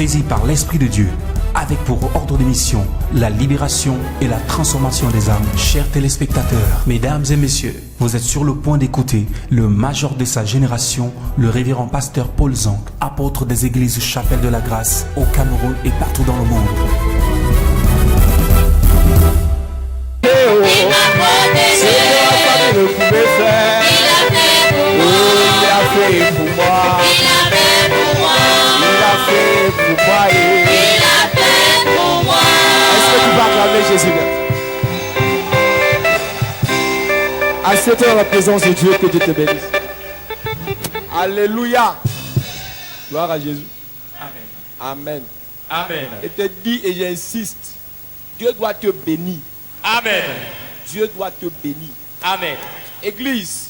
saisi par l'Esprit de Dieu, avec pour ordre de mission la libération et la transformation des âmes. Chers téléspectateurs, mesdames et messieurs, vous êtes sur le point d'écouter le major de sa génération, le révérend pasteur Paul Zonk, apôtre des églises Chapelle de la Grâce au Cameroun et partout dans le monde. Il a fait pour moi. Est-ce que tu vas acclamer Jésus? Assieds-toi dans la présence de Dieu, que Dieu te bénisse. Alléluia. Gloire à Jésus. Amen. Amen. Et te dis et j'insiste, Dieu doit te bénir. Amen. Dieu doit te bénir. Amen. Église,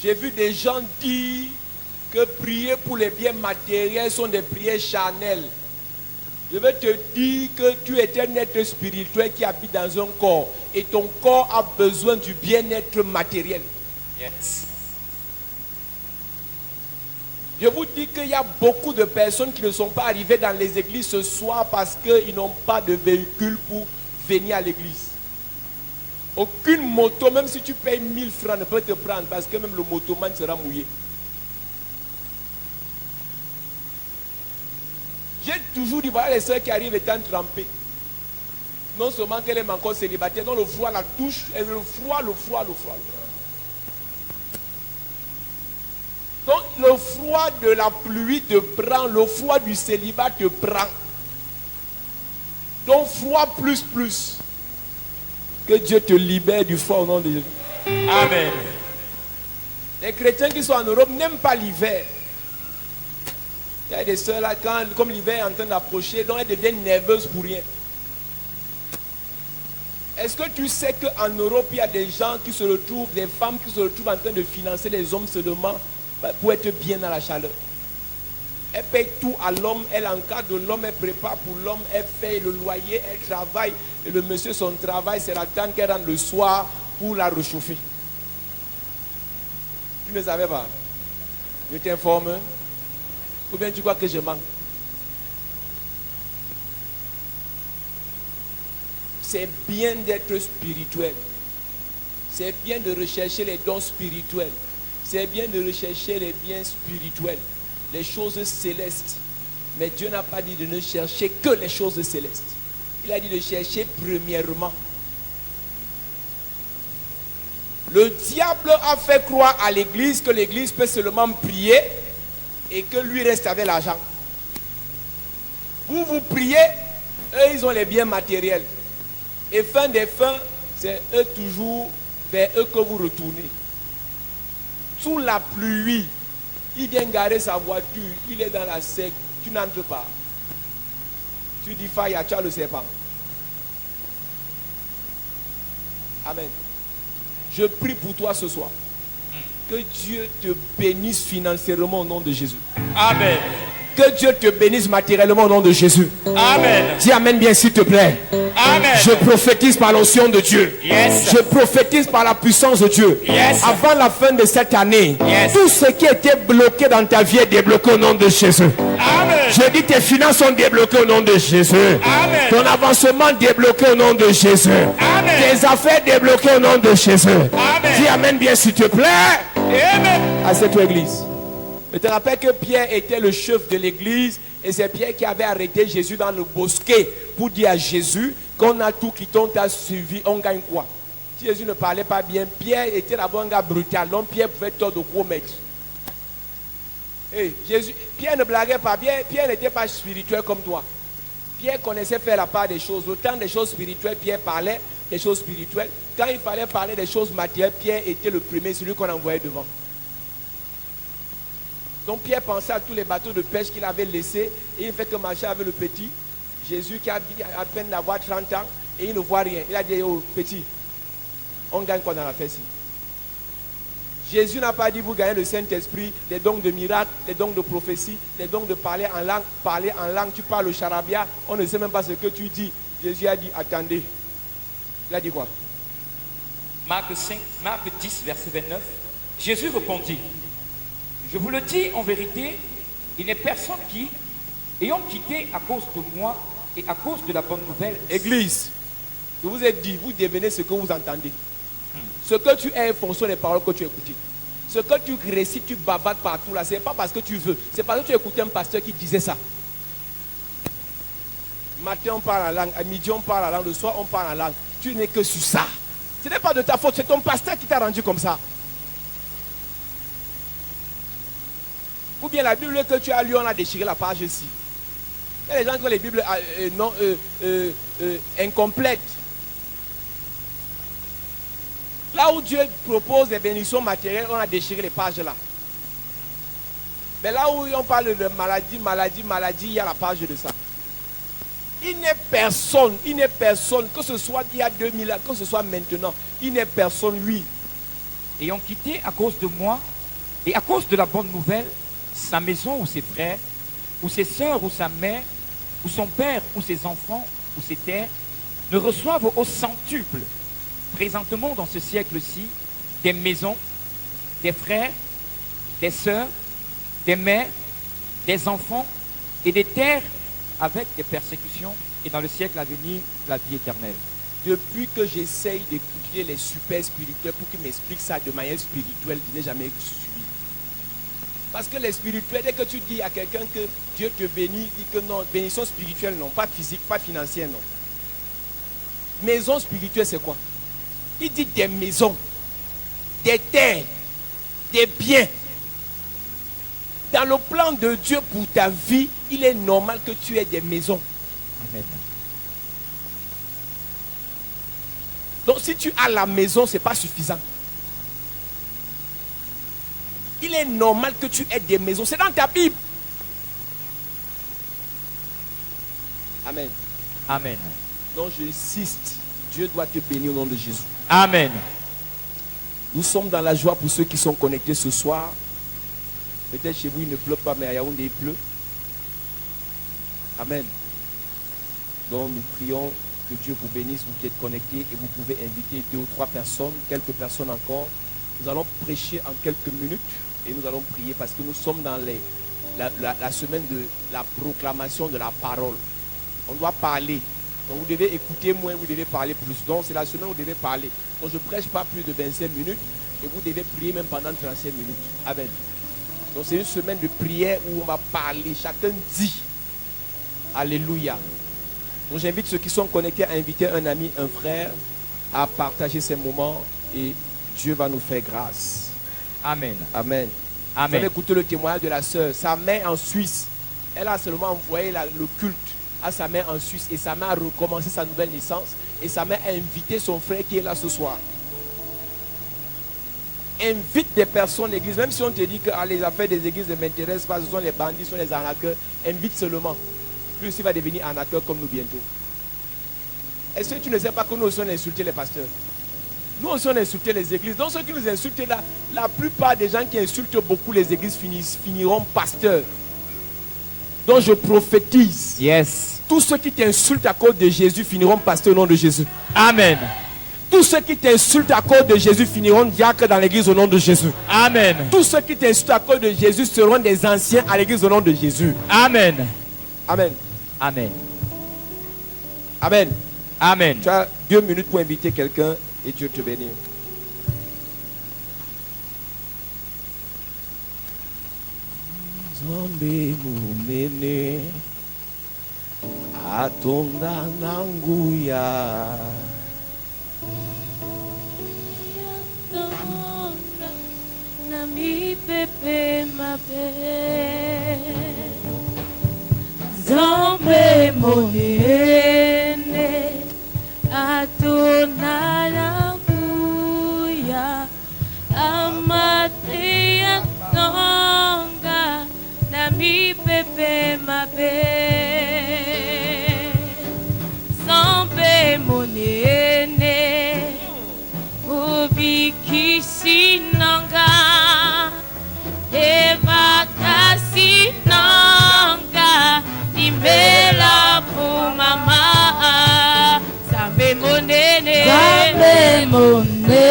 j'ai vu des gens dire que prier pour les biens matériels sont des prières charnelles. Je veux te dire que tu es un être spirituel qui habite dans un corps et ton corps a besoin du bien-être matériel. Yes. Je vous dis qu'il y a beaucoup de personnes qui ne sont pas arrivées dans les églises ce soir parce qu'ils n'ont pas de véhicule pour venir à l'église. Aucune moto, même si tu payes 1000 francs, ne peut te prendre parce que même le motoman sera mouillé. J'ai toujours dit, voilà les soeurs qui arrivent étant trempées. Non seulement qu'elle est encore célibataire, donc le froid la touche, et le froid. Donc le froid de la pluie te prend, le froid du célibat te prend. Donc froid plus. Que Dieu te libère du froid au nom de Jésus. Amen. Les chrétiens qui sont en Europe n'aiment pas l'hiver. Il y a des soeurs là, comme l'hiver est en train d'approcher, donc elles deviennent nerveuses pour rien. Est-ce que tu sais qu'en Europe, il y a des gens qui se retrouvent, des femmes qui se retrouvent en train de financer les hommes seulement pour être bien dans la chaleur? Elle paye tout à l'homme, elle encadre l'homme, elle prépare pour l'homme, elle paye le loyer, elle travaille. Et le monsieur, son travail, c'est l'attendre qu'elle rentre le soir pour la réchauffer. Tu ne savais pas? Je t'informe. Ou bien tu crois que je manque? C'est bien d'être spirituel. C'est bien de rechercher les dons spirituels. C'est bien de rechercher les biens spirituels. Les choses célestes. Mais Dieu n'a pas dit de ne chercher que les choses célestes. Il a dit de chercher premièrement. Le diable a fait croire à l'église que l'église peut seulement prier et que lui reste avec l'argent. Vous priez, eux ils ont les biens matériels. Et fin des fins, c'est eux toujours vers eux que vous retournez. Sous la pluie, il vient garer sa voiture, il est dans la sec, tu n'entres pas. Tu dis Faya, tu as le serpent. Amen. Je prie pour toi ce soir. Que Dieu te bénisse financièrement au nom de Jésus. Amen. Que Dieu te bénisse matériellement au nom de Jésus. Amen. Dis Amen bien s'il te plaît. Amen. Je prophétise par l'onction de Dieu. Yes. Je prophétise par la puissance de Dieu. Yes. Avant la fin de cette année, Yes. tout ce qui était bloqué dans ta vie est débloqué au nom de Jésus. Amen. Je dis tes finances sont débloquées au nom de Jésus. Amen. Ton avancement débloqué au nom de Jésus. Amen. Tes affaires débloquées au nom de Jésus. Amen. Dis Amen bien s'il te plaît. Amen. À cette église. Je te rappelle que Pierre était le chef de l'église et c'est Pierre qui avait arrêté Jésus dans le bosquet pour dire à Jésus qu'on a tout quitté, on t'a suivi, on gagne quoi? Si Jésus ne parlait pas bien, Pierre était d'abord un gars brutal, donc Pierre pouvait tordre de gros maîtres. Hey, Pierre ne blaguait pas, Pierre n'était pas spirituel comme toi. Pierre connaissait faire la part des choses. Autant des choses spirituelles, Pierre parlait des choses spirituelles. Quand il fallait parler des choses matérielles, Pierre était le premier, celui qu'on envoyait devant. Donc Pierre pensait à tous les bateaux de pêche qu'il avait laissés et il fait que marcher avec le petit. Jésus qui a à peine d'avoir 30 ans et il ne voit rien. Il a dit, oh petit, on gagne quoi dans la fête ici? Jésus n'a pas dit vous gagnez le Saint-Esprit, les dons de miracles, les dons de prophétie, les dons de parler en langue, tu parles au charabia, on ne sait même pas ce que tu dis. Jésus a dit attendez. Il a dit quoi? Marc 10, verset 29. Jésus répondit, je vous le dis en vérité, il n'est personne qui, et ont quitté à cause de moi et à cause de la bonne nouvelle. Église, je vous ai dit, vous devenez ce que vous entendez. Ce que tu es en fonction des paroles que tu écoutes. Ce que tu récites, tu bavardes partout là, ce n'est pas parce que tu veux, c'est parce que tu écoutais un pasteur qui disait ça. Matin on parle la langue, à midi on parle la langue, le soir on parle la langue. Tu n'es que sur ça. Ce n'est pas de ta faute, c'est ton pasteur qui t'a rendu comme ça. Ou bien la Bible que tu as lue, on a déchiré la page ici. Il y a des gens qui ont les Bibles incomplètes. Là où Dieu propose des bénédictions matérielles, on a déchiré les pages là. Mais là où on parle de maladie, il y a la page de ça. Il n'est personne, que ce soit il y a 2000 ans, que ce soit maintenant, il n'est personne, lui. Et ont quitté à cause de moi et à cause de la bonne nouvelle sa maison ou ses frères, ou ses sœurs ou sa mère, ou son père ou ses enfants ou ses terres, ne reçoivent au centuple, présentement dans ce siècle-ci, des maisons, des frères, des sœurs, des mères, des enfants et des terres avec des persécutions et dans le siècle à venir, la vie éternelle. Depuis que j'essaye d'écouter les super spirituels pour qu'ils m'expliquent ça de manière spirituelle, je n'ai jamais suivi. Parce que les spirituels, dès que tu dis à quelqu'un que Dieu te bénit, dit que non, bénédiction spirituelle, non, pas physique, pas financière, non. Maison spirituelle, c'est quoi? Il dit des maisons, des terres, des biens. Dans le plan de Dieu pour ta vie, il est normal que tu aies des maisons. Amen. Donc si tu as la maison, ce n'est pas suffisant. Il est normal que tu aies des maisons. C'est dans ta Bible. Amen. Amen. Donc j'insiste, Dieu doit te bénir au nom de Jésus. Amen. Nous sommes dans la joie pour ceux qui sont connectés ce soir. Peut-être chez vous il ne pleut pas, mais à Yaoundé il pleut. Amen. Donc nous prions que Dieu vous bénisse, vous qui êtes connectés, et vous pouvez inviter 2 ou 3 personnes, quelques personnes encore. Nous allons prêcher en quelques minutes et nous allons prier parce que nous sommes dans la semaine de la proclamation de la parole. On doit parler. Donc vous devez écouter moins, vous devez parler plus. Donc c'est la semaine où vous devez parler. Donc je ne prêche pas plus de 25 minutes et vous devez prier même pendant 35 minutes. Amen. Donc c'est une semaine de prière où on va parler. Chacun dit. Alléluia. Donc j'invite ceux qui sont connectés à inviter un ami, un frère à partager ces moments et Dieu va nous faire grâce. Amen. Amen. Amen. Vous avez écouté le témoignage de la sœur. Sa mère en Suisse, elle a seulement envoyé le culte à sa mère en Suisse et sa mère a recommencé sa nouvelle naissance et sa mère a invité son frère qui est là ce soir. Invite des personnes à l'église, même si on te dit que les affaires des églises ne m'intéressent pas, ce sont les bandits, ce sont les arnaqueurs, invite seulement. Plus il va devenir arnaqueur comme nous bientôt. Est-ce que tu ne sais pas que nous aussi on a insulté les pasteurs? Nous aussi on a insulté les églises. Donc ceux qui nous insultent là, la plupart des gens qui insultent beaucoup les églises finiront pasteurs. Donc je prophétise. Yes. Tous ceux qui t'insultent à cause de Jésus finiront pasteurs au nom de Jésus. Amen. Tous ceux qui t'insultent à cause de Jésus finiront diacres dans l'église au nom de Jésus. Amen. Tous ceux qui t'insultent à cause de Jésus seront des anciens à l'église au nom de Jésus. Amen. Amen. Amen. Amen. Amen. Tu as 2 minutes pour inviter quelqu'un et Dieu te bénit. Zombe mumene atonda nanguya na mi pepe mabe Zombe monene atonda nanguya amatia tonga na mi pepe mabe Zombe monene ubikisi nanga evakasi nanga Nimbela pour mama Zambe monene Zambe monene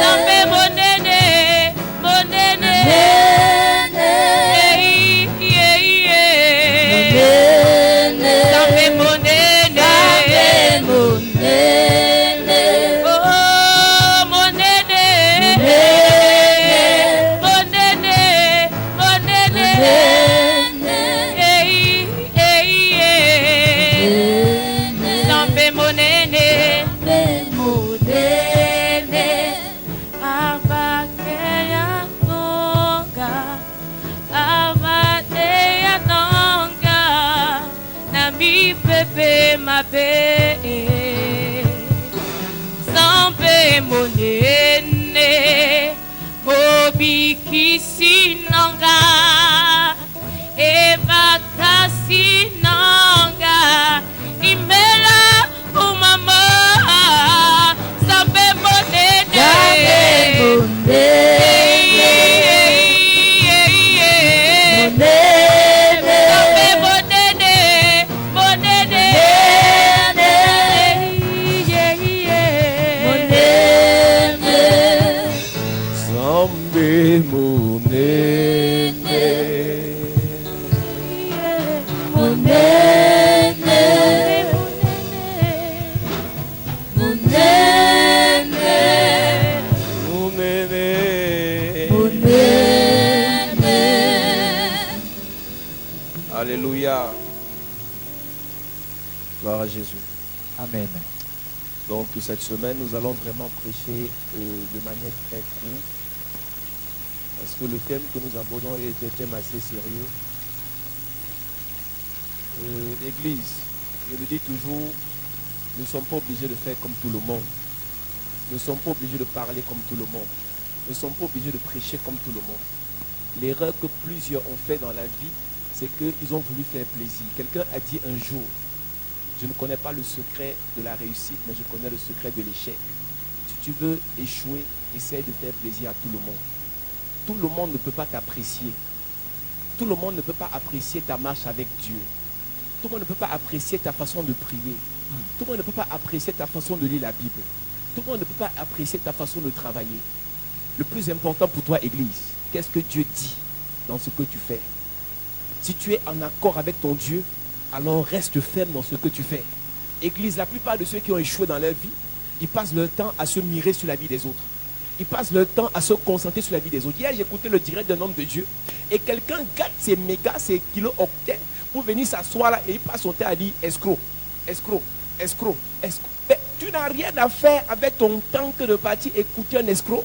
Zambe monene Monene Nzambe mabe Nzambe monene Mobikisi nanga Ebakasi nanga Imela umama Nzambe monene Alléluia. Gloire à Jésus. Amen. Donc cette semaine, nous allons vraiment prêcher de manière très courte. Parce que le thème que nous abordons est un thème assez sérieux. L'église, je le dis toujours, nous ne sommes pas obligés de faire comme tout le monde. Nous ne sommes pas obligés de parler comme tout le monde. Nous ne sommes pas obligés de prêcher comme tout le monde. L'erreur que plusieurs ont fait dans la vie, c'est qu'ils ont voulu faire plaisir. Quelqu'un a dit un jour, je ne connais pas le secret de la réussite, mais je connais le secret de l'échec. Si tu veux échouer, essaye de faire plaisir à tout le monde. Tout le monde ne peut pas t'apprécier. Tout le monde ne peut pas apprécier ta marche avec Dieu. Tout le monde ne peut pas apprécier ta façon de prier. Tout le monde ne peut pas apprécier ta façon de lire la Bible. Tout le monde ne peut pas apprécier ta façon de travailler. Le plus important pour toi, Église, qu'est-ce que Dieu dit dans ce que tu fais? Si tu es en accord avec ton Dieu, alors reste ferme dans ce que tu fais. Église, la plupart de ceux qui ont échoué dans leur vie, ils passent leur temps à se mirer sur la vie des autres. Ils passent leur temps à se concentrer sur la vie des autres. Hier, j'ai écouté le direct d'un homme de Dieu et quelqu'un gâte ses mégas, ses kilo-octets pour venir s'asseoir là et il passe son temps à dire escroc, escroc, escroc, escroc. Mais tu n'as rien à faire avec ton temps que de partir écouter un escroc.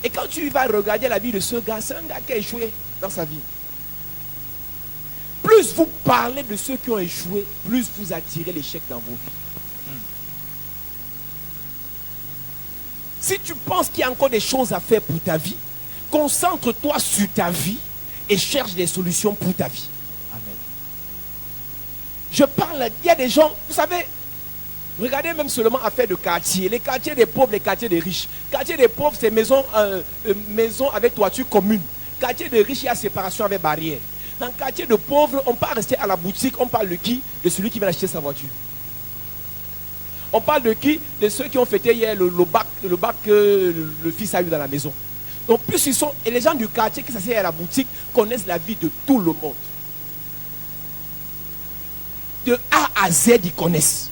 Et quand tu vas regarder la vie de ce gars, c'est un gars qui a échoué dans sa vie. Plus vous parlez de ceux qui ont échoué, plus vous attirez l'échec dans vos vies. Si tu penses qu'il y a encore des choses à faire pour ta vie, concentre-toi sur ta vie et cherche des solutions pour ta vie. Amen. Je parle, il y a des gens, vous savez, regardez même seulement affaire de quartier. Les quartiers des pauvres, les quartiers des riches. Quartier des pauvres, c'est maison avec toiture commune. Quartier des riches, il y a séparation avec barrière. Dans le quartier de pauvres, on ne peut pas rester à la boutique, on parle de qui? De celui qui vient acheter sa voiture. On parle de qui? De ceux qui ont fêté hier le bac que le fils a eu dans la maison. Donc plus ils sont, et les gens du quartier qui s'assiedent à la boutique connaissent la vie de tout le monde. De A à Z, ils connaissent.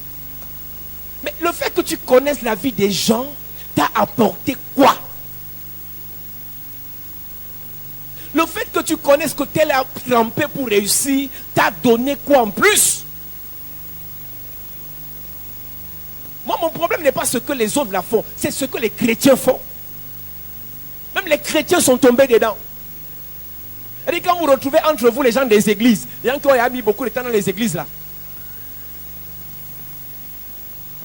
Mais le fait que tu connaisses la vie des gens t'a apporté quoi? Le fait que tu connaisses que tel a trempé pour réussir t'a donné quoi en plus? Moi, mon problème n'est pas ce que les autres la font, c'est ce que les chrétiens font. Même les chrétiens sont tombés dedans. Et quand vous retrouvez entre vous les gens des églises, les gens qui ont mis beaucoup de temps dans les églises là,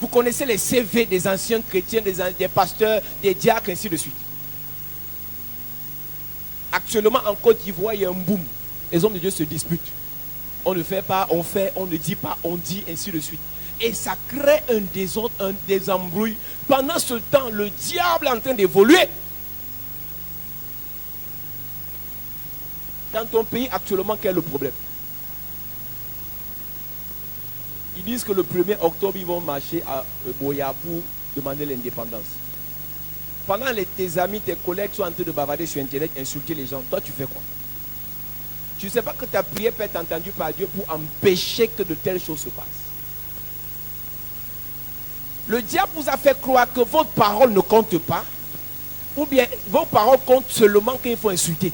vous connaissez les CV des anciens chrétiens, des pasteurs, des diacres, ainsi de suite. Actuellement en Côte d'Ivoire, il y a un boom. Les hommes de Dieu se disputent. On ne fait pas, on fait, on ne dit pas, on dit, ainsi de suite. Et ça crée un désordre, des embrouilles. Pendant ce temps, le diable est en train d'évoluer. Dans ton pays, actuellement, quel est le problème? Ils disent que le 1er octobre, ils vont marcher à Boya pour demander l'indépendance. Pendant que tes amis, tes collègues sont en train de bavarder sur Internet, insulter les gens, toi tu fais quoi? Tu ne sais pas que ta prière peut être entendue par Dieu pour empêcher que de telles choses se passent. Le diable vous a fait croire que votre parole ne compte pas, ou bien vos paroles comptent seulement quand il faut insulter.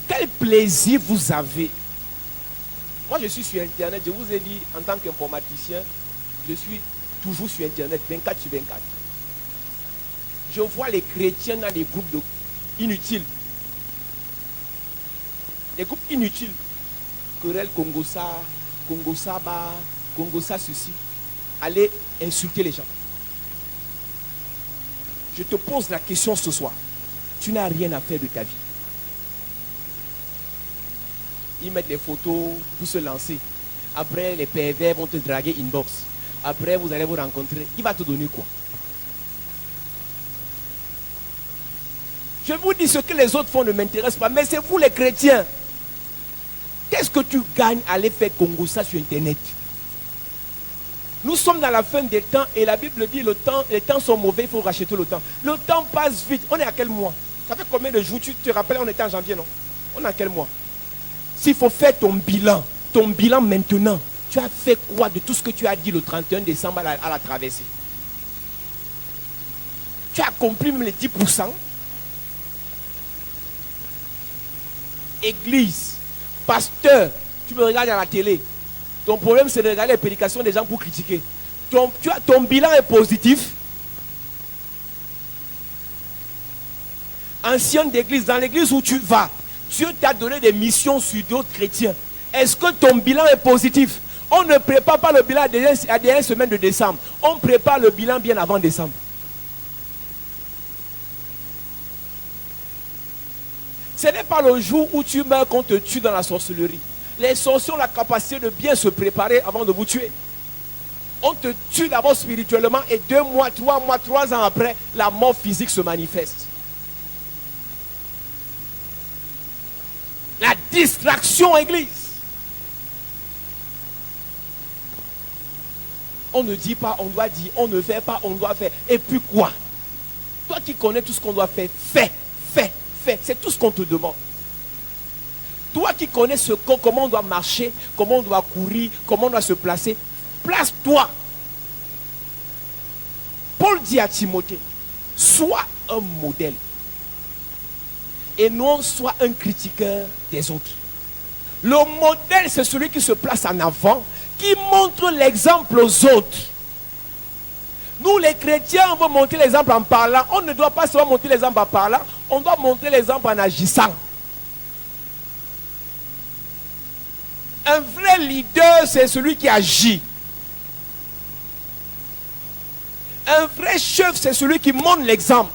Quel plaisir vous avez? Moi je suis sur Internet, je vous ai dit en tant qu'informaticien, je suis toujours sur Internet 24 sur 24. Je vois les chrétiens dans des groupes inutiles. Des groupes inutiles. Querelle Congossa, Congo Saba, Congo ça, ceci. Aller insulter les gens. Je te pose la question ce soir. Tu n'as rien à faire de ta vie. Ils mettent les photos pour se lancer. Après, les pervers vont te draguer inbox. Après, vous allez vous rencontrer. Il va te donner quoi? Je vous dis, ce que les autres font ne m'intéresse pas, mais c'est vous les chrétiens. Qu'est-ce que tu gagnes à aller faire Congo ça sur Internet? Nous sommes dans la fin des temps et la Bible dit les temps sont mauvais, il faut racheter le temps. Le temps passe vite. On est à quel mois? Ça fait combien de jours? Tu te rappelles, on était en janvier, non? On est à quel mois? S'il faut faire ton bilan maintenant, tu as fait quoi de tout ce que tu as dit le 31 décembre à la traversée? Tu as accompli même les 10%? Église, pasteur, tu me regardes à la télé. Ton problème, c'est de regarder les prédications des gens pour critiquer. Ton bilan est positif. Ancienne d'église, dans l'église où tu vas, Dieu t'a donné des missions sur d'autres chrétiens. Est-ce que ton bilan est positif? On ne prépare pas le bilan à la dernière semaine de décembre. On prépare le bilan bien avant décembre. Ce n'est pas le jour où tu meurs qu'on te tue dans la sorcellerie. Les sorciers ont la capacité de bien se préparer avant de vous tuer. On te tue d'abord spirituellement et 2 mois, 3 ans après, la mort physique se manifeste. La distraction, église. On ne dit pas, on doit dire. On ne fait pas, on doit faire. Et puis quoi? Toi qui connais tout ce qu'on doit faire, fais. C'est tout ce qu'on te demande. Toi qui connais comment on doit marcher, comment on doit courir, comment on doit se placer, place-toi. Paul dit à Timothée, sois un modèle. Et non sois un critiqueur des autres. Le modèle, c'est celui qui se place en avant, qui montre l'exemple aux autres. Nous, les chrétiens, on veut montrer l'exemple en parlant. On ne doit pas seulement montrer l'exemple en parlant, on doit montrer l'exemple en agissant. Un vrai leader, c'est celui qui agit. Un vrai chef, c'est celui qui montre l'exemple.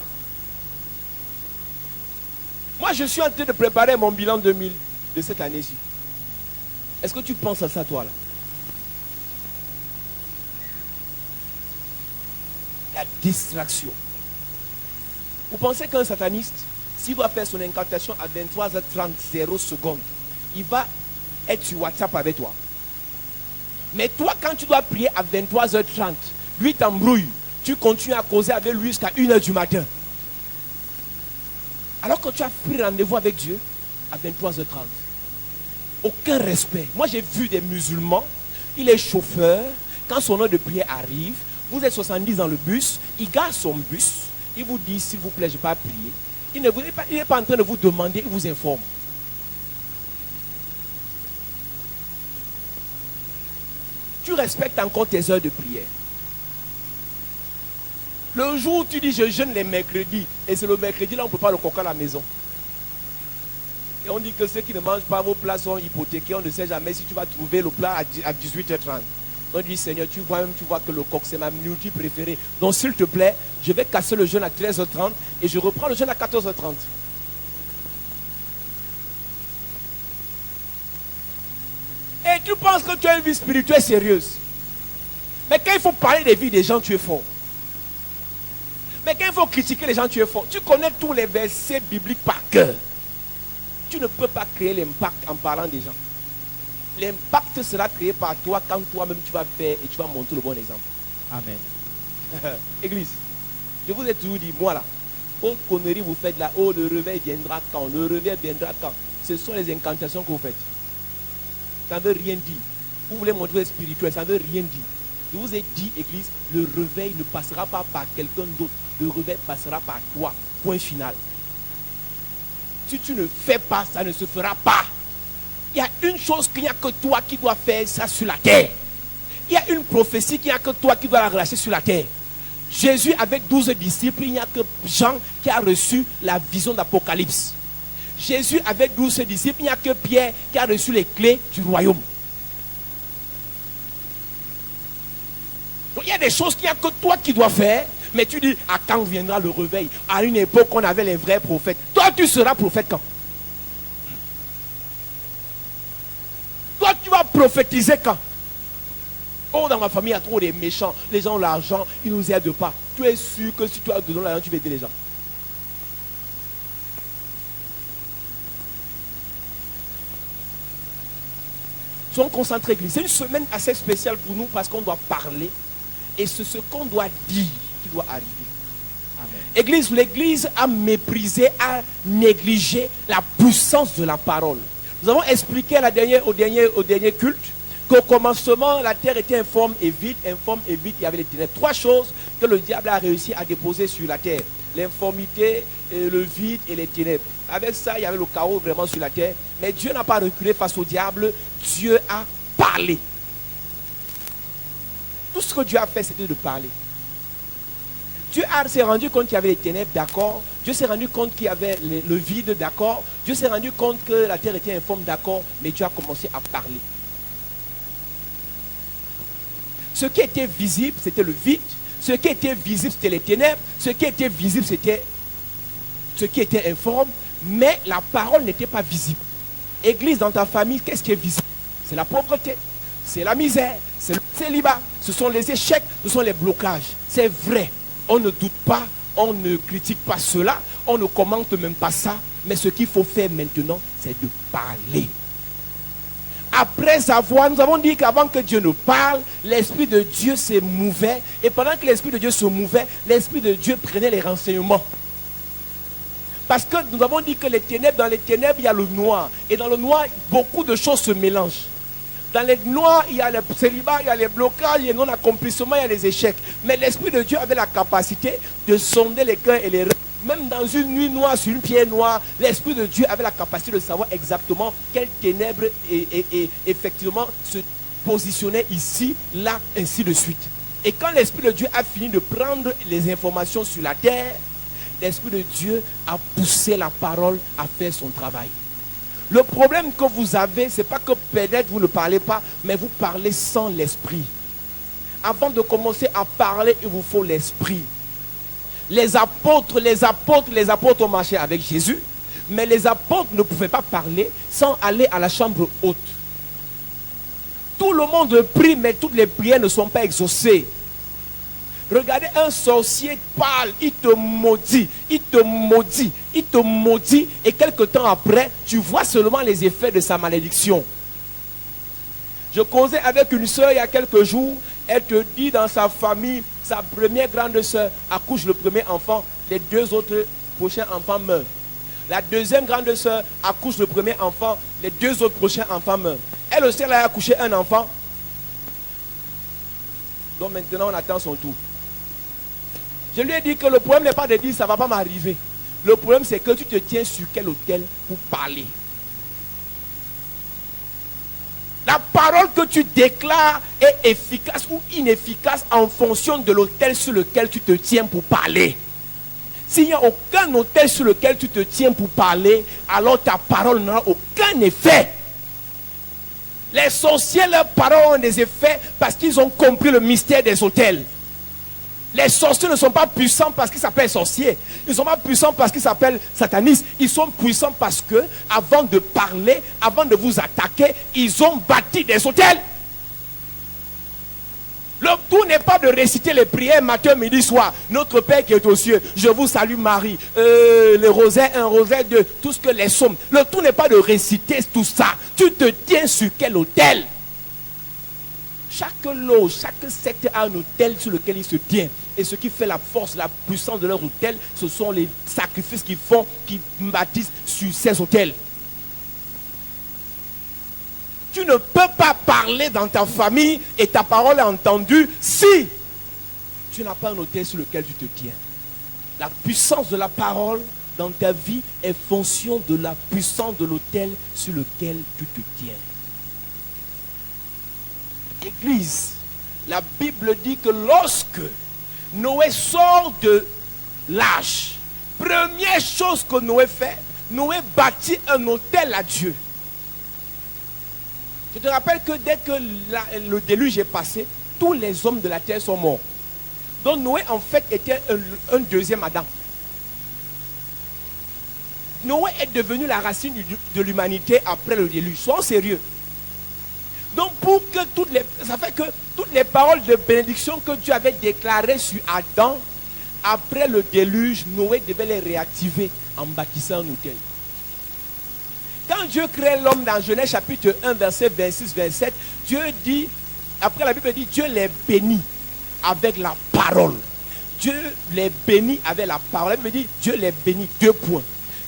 Moi, je suis en train de préparer mon bilan 2000 de cette année-ci. Est-ce que tu penses à ça, toi, là? La distraction. Vous pensez qu'un sataniste, s'il doit faire son incantation à 23h30, 0 secondes, il va être sur WhatsApp avec toi. Mais toi, quand tu dois prier à 23h30, lui t'embrouille. Tu continues à causer avec lui jusqu'à 1h du matin. Alors que tu as pris rendez-vous avec Dieu à 23h30. Aucun respect. Moi, j'ai vu des musulmans, il est chauffeur, quand son heure de prière arrive, vous êtes 70 dans le bus, il garde son bus, il vous dit, s'il vous plaît, je ne vais pas prier. Il n'est pas en train de vous demander, il vous informe. Tu respectes encore tes heures de prière. Le jour où tu dis je jeûne les mercredis, et c'est le mercredi là on prépare le coca à la maison. Et on dit que ceux qui ne mangent pas vos plats sont hypothéqués, on ne sait jamais si tu vas trouver le plat à 18h30. On dit Seigneur, tu vois que le coq c'est ma nourriture préférée. Donc s'il te plaît, je vais casser le jeûne à 13h30 et je reprends le jeûne à 14h30. Et tu penses que tu as une vie spirituelle sérieuse. Mais quand il faut parler des vies des gens, tu es fort. Mais quand il faut critiquer les gens, tu es fort. Tu connais tous les versets bibliques par cœur. Tu ne peux pas créer l'impact en parlant des gens. L'impact sera créé par toi quand toi-même tu vas faire et tu vas montrer le bon exemple. Amen. Église, je vous ai toujours dit, moi là, aux conneries vous faites là, oh le réveil viendra quand, le réveil viendra quand. Ce sont les incantations que vous faites. Ça ne veut rien dire. Vous voulez montrer spirituel, ça ne veut rien dire. Je vous ai dit, Église, le réveil ne passera pas par quelqu'un d'autre. Le réveil passera par toi. Point final. Si tu ne fais pas, ça ne se fera pas. Il y a une chose qu'il n'y a que toi qui dois faire ça sur la terre. Il y a une prophétie qu'il n'y a que toi qui dois la relâcher sur la terre. Jésus avec 12 disciples, il n'y a que Jean qui a reçu la vision d'Apocalypse. Jésus avec 12 disciples, il n'y a que Pierre qui a reçu les clés du royaume. y a des choses qu'il n'y a que toi qui dois faire. Mais tu dis, à quand viendra le réveil? À une époque, on avait les vrais prophètes. Toi, tu seras prophète quand? Toi, tu vas prophétiser quand? Oh, dans ma famille, il y a trop de méchants. Les gens ont l'argent, ils ne nous aident pas. Tu es sûr que si tu as besoin d'argent, tu vas aider les gens. Soyons concentrés, Église. C'est une semaine assez spéciale pour nous parce qu'on doit parler. Et c'est ce qu'on doit dire qui doit arriver. Amen. Église, l'Église a méprisé, a négligé la puissance de la parole. Nous avons expliqué au dernier culte qu'au commencement, la terre était informe et vide, il y avait les ténèbres. 3 choses que le diable a réussi à déposer sur la terre. L'informité, le vide et les ténèbres. Avec ça, il y avait le chaos vraiment sur la terre. Mais Dieu n'a pas reculé face au diable. Dieu a parlé. Tout ce que Dieu a fait, c'était de parler. Dieu s'est rendu compte qu'il y avait les ténèbres, d'accord. Dieu s'est rendu compte qu'il y avait le vide, d'accord. Dieu s'est rendu compte que la terre était informe, d'accord. Mais Dieu a commencé à parler. Ce qui était visible, c'était le vide. Ce qui était visible, c'était les ténèbres. Ce qui était visible, c'était ce qui était informe. Mais la parole n'était pas visible. Église, dans ta famille, qu'est-ce qui est visible? C'est la pauvreté, c'est la misère, c'est le célibat, ce sont les échecs, ce sont les blocages. C'est vrai. On ne doute pas, on ne critique pas cela, on ne commente même pas ça. Mais ce qu'il faut faire maintenant, c'est de parler. Après avoir, nous avons dit qu'avant que Dieu ne parle, l'Esprit de Dieu se mouvait. Et pendant que l'Esprit de Dieu se mouvait, l'Esprit de Dieu prenait les renseignements. Parce que nous avons dit que dans les ténèbres, il y a le noir. Et dans le noir, beaucoup de choses se mélangent. Dans les noirs, il y a le célibat, il y a les blocages, il y a le non-accomplissement, il y a les échecs. Mais l'Esprit de Dieu avait la capacité de sonder les cœurs et les reins. Même dans une nuit noire, sur une pierre noire, l'Esprit de Dieu avait la capacité de savoir exactement quelles ténèbres et effectivement se positionnaient ici, là, ainsi de suite. Et quand l'Esprit de Dieu a fini de prendre les informations sur la terre, l'Esprit de Dieu a poussé la parole à faire son travail. Le problème que vous avez, ce n'est pas que peut-être vous ne parlez pas, mais vous parlez sans l'Esprit. Avant de commencer à parler, il vous faut l'Esprit. Les apôtres ont marché avec Jésus, mais les apôtres ne pouvaient pas parler sans aller à la chambre haute. Tout le monde prie, mais toutes les prières ne sont pas exaucées. Regardez, un sorcier parle, il te maudit, et quelque temps après, tu vois seulement les effets de sa malédiction. Je causais avec une soeur il y a quelques jours, elle te dit dans sa famille, sa première grande soeur accouche le premier enfant, les 2 autres prochains enfants meurent. La deuxième grande soeur accouche le premier enfant, les 2 autres prochains enfants meurent. Elle aussi, elle a accouché un enfant. Donc maintenant, on attend son tour. Je lui ai dit que le problème n'est pas de dire ça ne va pas m'arriver. Le problème c'est que tu te tiens sur quel autel pour parler. La parole que tu déclares est efficace ou inefficace en fonction de l'autel sur lequel tu te tiens pour parler. S'il n'y a aucun autel sur lequel tu te tiens pour parler, alors ta parole n'aura aucun effet. Les sorciers, leurs paroles ont des effets parce qu'ils ont compris le mystère des autels. Les sorciers ne sont pas puissants parce qu'ils s'appellent sorciers. Ils ne sont pas puissants parce qu'ils s'appellent satanistes. Ils sont puissants parce que, avant de parler, avant de vous attaquer, ils ont bâti des autels. Le tout n'est pas de réciter les prières matin, midi, soir. Notre Père qui est aux cieux, je vous salue Marie, le rosaire 1, rosaire 2, tout ce que les psaumes. Le tout n'est pas de réciter tout ça. Tu te tiens sur quel autel? Chaque loge, chaque secte a un autel sur lequel il se tient. Et ce qui fait la force, la puissance de leur autel, ce sont les sacrifices qu'ils font, qui bâtissent sur ces autels. Tu ne peux pas parler dans ta famille et ta parole est entendue si tu n'as pas un autel sur lequel tu te tiens. La puissance de la parole dans ta vie est fonction de la puissance de l'autel sur lequel tu te tiens. Église, la Bible dit que lorsque Noé sort de l'arche, première chose que Noé fait, Noé bâtit un autel à Dieu. Je te rappelle que dès que le déluge est passé, tous les hommes de la terre sont morts. Donc Noé en fait était un deuxième Adam. Noé est devenu la racine de l'humanité après le déluge. Soyons sérieux. Donc pour que ça fait que toutes les paroles de bénédiction que Dieu avait déclarées sur Adam, après le déluge, Noé devait les réactiver en bâtissant un autel. Quand Dieu crée l'homme dans Genèse chapitre 1, verset 26-27, Dieu dit, après la Bible dit, Dieu les bénit avec la parole. Dieu les bénit avec la parole. La Bible dit, Dieu les bénit, 2 points.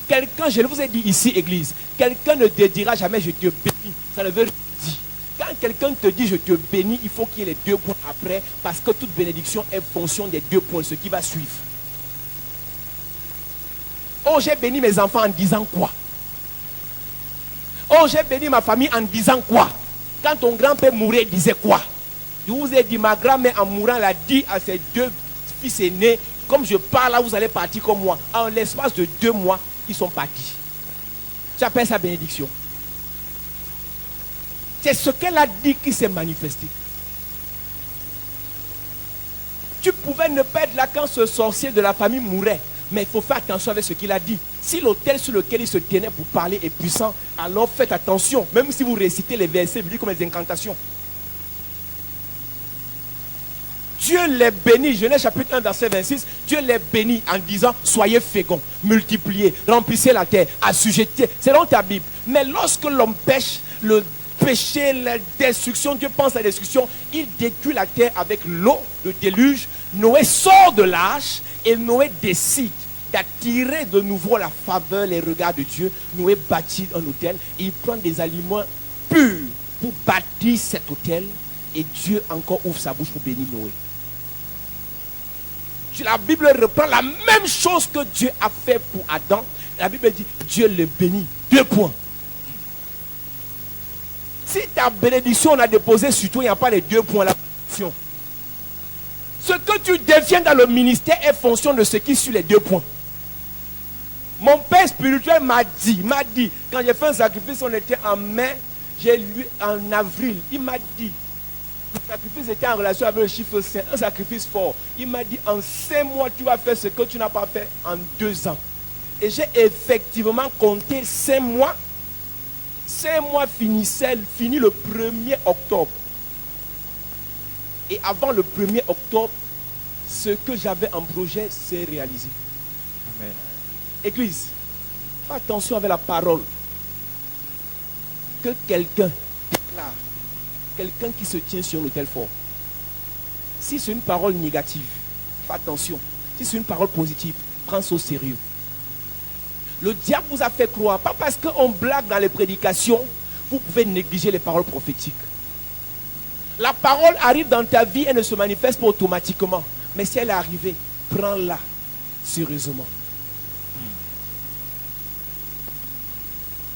Quelqu'un, je vous ai dit ici, église, quelqu'un ne te dira jamais je te bénis. Ça ne veut rien dire. Quand quelqu'un te dit je te bénis, il faut qu'il y ait les 2 points après, parce que toute bénédiction est fonction des 2 points, ce qui va suivre. Oh, j'ai béni mes enfants en disant quoi? Oh, j'ai béni ma famille en disant quoi? Quand ton grand-père mourait, il disait quoi? Je vous ai dit, ma grand-mère en mourant, elle a dit à ses 2 fils aînés, comme je parle là, vous allez partir comme moi. En l'espace de 2 mois, ils sont partis. J'appelle ça bénédiction. C'est ce qu'elle a dit qui s'est manifesté. Tu pouvais ne pas être là quand ce sorcier de la famille mourait. Mais il faut faire attention avec ce qu'il a dit. Si l'autel sur lequel il se tenait pour parler est puissant, alors faites attention. Même si vous récitez les versets, vous dites comme des incantations. Dieu les bénit, Genèse chapitre 1, verset 26, Dieu les bénit en disant, soyez féconds, multipliez, remplissez la terre, assujettez. C'est dans ta Bible. Mais lorsque l'homme pêche, le péché, la destruction, Dieu pense à la destruction, il détruit la terre avec l'eau, le déluge. Noé sort de l'arche et Noé décide d'attirer de nouveau la faveur, les regards de Dieu. Noé bâtit un autel et il prend des aliments purs pour bâtir cet autel. Et Dieu encore ouvre sa bouche pour bénir Noé. La Bible reprend la même chose que Dieu a fait pour Adam. La Bible dit Dieu le bénit. 2 points. Si ta bénédiction on a déposé sur toi, il n'y a pas les 2 points. La bénédiction. Ce que tu deviens dans le ministère est fonction de ce qui suit les 2 points. Mon père spirituel m'a dit, quand j'ai fait un sacrifice, on était en mai, j'ai lu en avril, il m'a dit, le sacrifice était en relation avec le chiffre 5, un sacrifice fort. Il m'a dit, en 5 mois, tu vas faire ce que tu n'as pas fait en 2 ans. Et j'ai effectivement compté 5 mois. 5 mois fini le 1er octobre. Et avant le 1er octobre, ce que j'avais en projet s'est réalisé. Amen. Église, fais attention avec la parole que quelqu'un déclare. Quelqu'un qui se tient sur un autel fort. Si c'est une parole négative, fais attention. Si c'est une parole positive, prends ça au sérieux. Le diable vous a fait croire, pas parce qu'on blague dans les prédications, vous pouvez négliger les paroles prophétiques. La parole arrive dans ta vie et ne se manifeste pas automatiquement. Mais si elle est arrivée, prends-la sérieusement.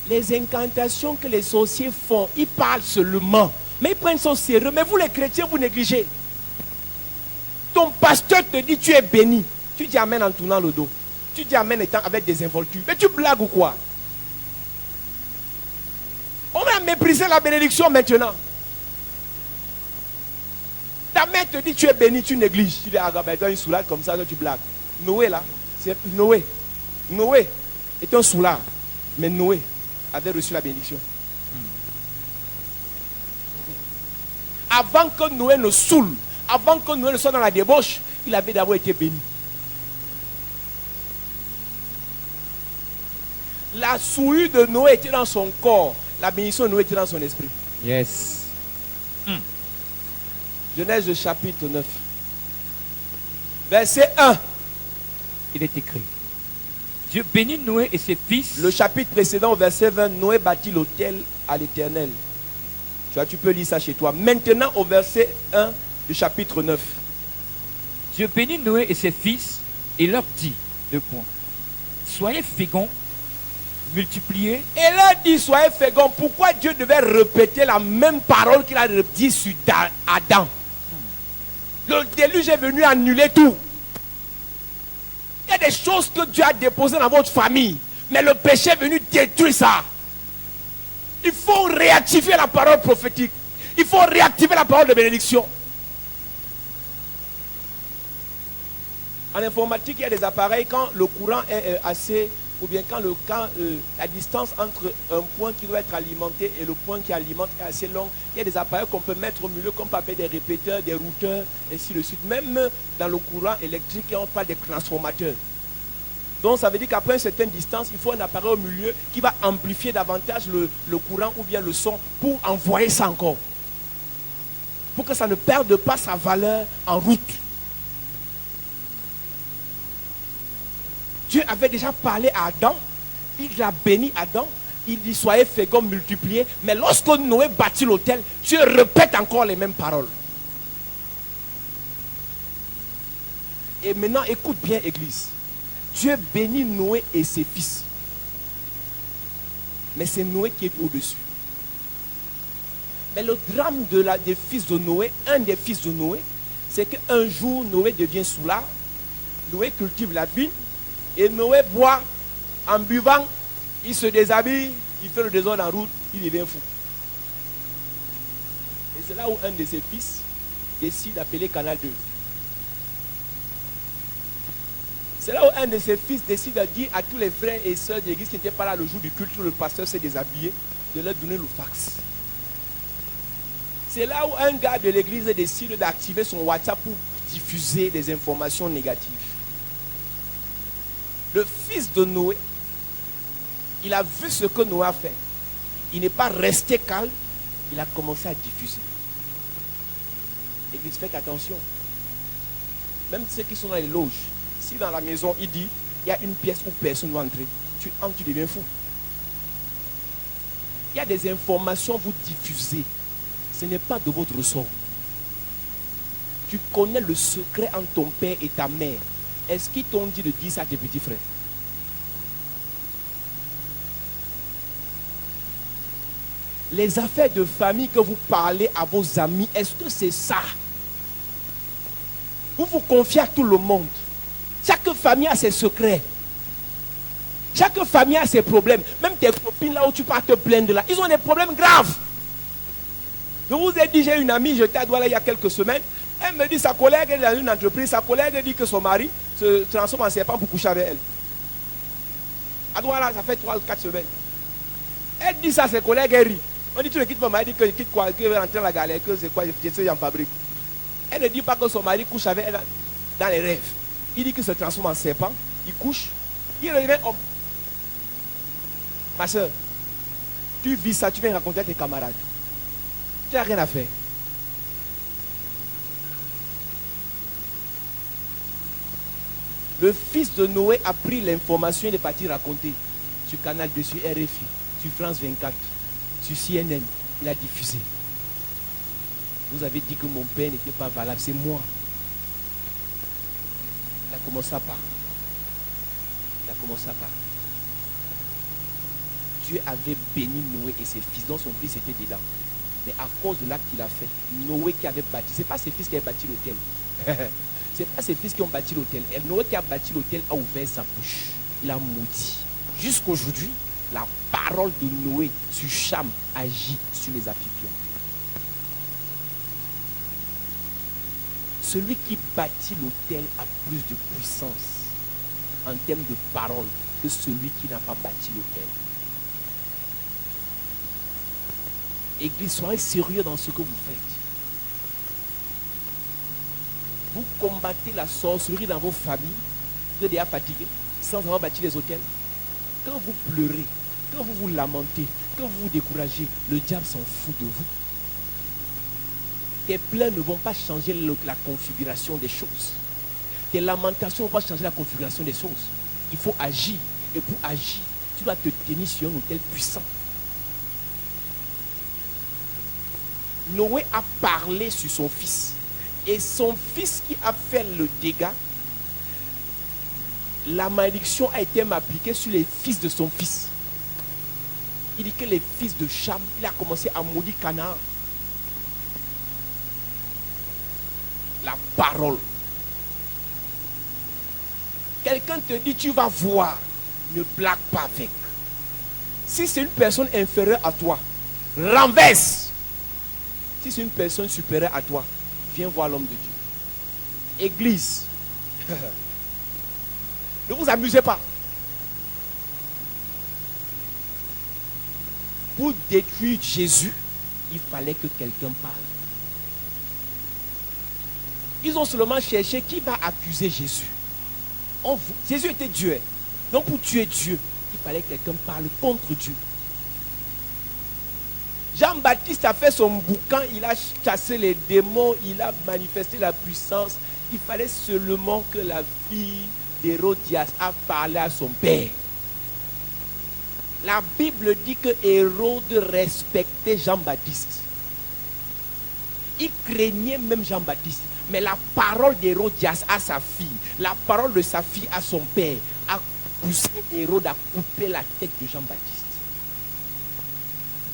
Les incantations que les sorciers font, ils parlent seulement. Mais ils prennent ça au sérieux. Mais vous les chrétiens, vous négligez. Ton pasteur te dit tu es béni. Tu dis amen en tournant le dos. Tu dis amen étant avec des involtures. Mais tu blagues ou quoi? On va mépriser la bénédiction maintenant. Ta mère te dit tu es béni, tu négliges. Tu dis ah ben toi une soulade comme ça, tu blagues. Noé là, c'est Noé. Noé est un soulard. Mais Noé avait reçu la bénédiction. Avant que Noé ne saoule, avant que Noé ne soit dans la débauche, il avait d'abord été béni. La souillure de Noé était dans son corps. La bénédiction de Noé était dans son esprit. Yes. Genèse chapitre 9. Verset 1. Il est écrit. Dieu bénit Noé et ses fils. Le chapitre précédent, au verset 20, Noé bâtit l'autel à l'Éternel. Tu peux lire ça chez toi. Maintenant, au verset 1 du chapitre 9. Dieu bénit Noé et ses fils et leur dit, 2 points. Soyez féconds, multipliez. Et là dit, soyez féconds. Pourquoi Dieu devait répéter la même parole qu'il a dit sur Adam? Le déluge est venu annuler tout. Il y a des choses que Dieu a déposées dans votre famille. Mais le péché est venu détruire ça. Il faut réactiver la parole prophétique. Il faut réactiver la parole de bénédiction. En informatique, il y a des appareils quand le courant est assez, ou bien quand la distance entre un point qui doit être alimenté et le point qui alimente est assez longue. Il y a des appareils qu'on peut mettre au milieu, comme on peut appeler des répéteurs, des routeurs, ainsi de suite. Même dans le courant électrique, on parle des transformateurs. Donc ça veut dire qu'après une certaine distance, il faut un appareil au milieu qui va amplifier davantage le courant ou bien le son pour envoyer ça encore. Pour que ça ne perde pas sa valeur en route. Dieu avait déjà parlé à Adam, il a béni Adam, il dit soyez féconds, multipliés. Mais lorsque Noé bâtit l'autel, Dieu répète encore les mêmes paroles. Et maintenant, écoute bien, Église. Dieu bénit Noé et ses fils. Mais c'est Noé qui est au-dessus. Mais le drame des fils de Noé, un des fils de Noé, c'est qu'un jour, Noé devient soulard. Noé cultive la vigne. Et Noé boit, en buvant, il se déshabille, il fait le désordre en route, il devient fou. Et c'est là où un de ses fils décide d'appeler Canal 2. C'est là où un de ses fils décide de dire à tous les frères et sœurs de l'église qui n'étaient pas là le jour du culte où le pasteur s'est déshabillé, de leur donner le fax. C'est là où un gars de l'église décide d'activer son WhatsApp pour diffuser des informations négatives. Le fils de Noé, il a vu ce que Noé a fait. Il n'est pas resté calme. Il a commencé à diffuser. Église, faites attention. Même ceux qui sont dans les loges, si dans la maison, il dit, il y a une pièce où personne ne doit entrer, tu entres, tu deviens fou. Il y a des informations, vous diffusez. Ce n'est pas de votre ressort. Tu connais le secret entre ton père et ta mère. Est-ce qu'ils t'ont dit de dire ça à tes petits frères? Les affaires de famille que vous parlez à vos amis, est-ce que c'est ça? Vous vous confiez à tout le monde. Chaque famille a ses secrets. Chaque famille a ses problèmes. Même tes copines là où tu pars te plaindre là, ils ont des problèmes graves. Je vous ai dit, j'ai une amie, j'étais à Douala il y a quelques semaines. Elle me dit, sa collègue est dans une entreprise, sa collègue dit que son mari se transforme en serpent pour coucher avec elle. À Douala, ça fait 3 ou 4 semaines. Elle dit ça à ses collègues, elle rit. On dit, tu ne quittes pas, elle dit que quitte quoi, qu'elle veut rentrer dans la galère, que c'est quoi, je sais, j'en fabrique. Elle ne dit pas que son mari couche avec elle dans les rêves. Il dit qu'il se transforme en serpent, il couche, il revient homme. Ma soeur, tu vis ça, tu viens raconter à tes camarades. Tu n'as rien à faire. Le fils de Noé a pris l'information, il est parti raconter sur Canal 2, sur RFI, sur France 24, sur CNN. Il a diffusé. Vous avez dit que mon père n'était pas valable, c'est moi. Il a commencé à parler. Dieu avait béni Noé et ses fils, dont son fils était dedans. Mais à cause de l'acte qu'il a fait, Noé qui avait bâti, ce n'est pas ses fils qui avaient bâti l'autel. Ce n'est pas ses fils qui ont bâti l'autel. Noé qui a bâti l'autel a ouvert sa bouche. Il a maudit. Jusqu'aujourd'hui, la parole de Noé sur Cham agit sur les Amphibiens. Celui qui bâtit l'autel a plus de puissance en termes de parole que celui qui n'a pas bâti l'autel. Église, soyez sérieux dans ce que vous faites. Vous combattez la sorcellerie dans vos familles. Vous êtes déjà fatigué sans avoir bâti les hôtels. Quand vous pleurez, quand vous vous lamentez, quand vous vous découragez, le diable s'en fout de vous. Tes pleurs ne vont pas changer la configuration des choses. Tes lamentations ne vont pas changer la configuration des choses. Il faut agir. Et pour agir, tu dois te tenir sur un autel puissant. Noé a parlé sur son fils. Et son fils qui a fait le dégât, la malédiction a été appliquée sur les fils de son fils. Il dit que les fils de Cham, il a commencé à maudire Canaan. La parole. Quelqu'un te dit, tu vas voir, ne blague pas avec. Si c'est une personne inférieure à toi, renverse. Si c'est une personne supérieure à toi, viens voir l'homme de Dieu. Église, Ne vous amusez pas. Pour détruire Jésus, il fallait que quelqu'un parle. Ils ont seulement cherché qui va accuser Jésus. Jésus était Dieu. Donc pour tuer Dieu, il fallait que quelqu'un parle contre Dieu. Jean-Baptiste a fait son boucan, il a chassé les démons, il a manifesté la puissance. Il fallait seulement que la fille d'Hérodias a parlé à son père. La Bible dit que Hérode respectait Jean-Baptiste. Il craignait même Jean-Baptiste. Mais la parole d'Hérodias à sa fille, la parole de sa fille à son père, a poussé Hérode à couper la tête de Jean-Baptiste.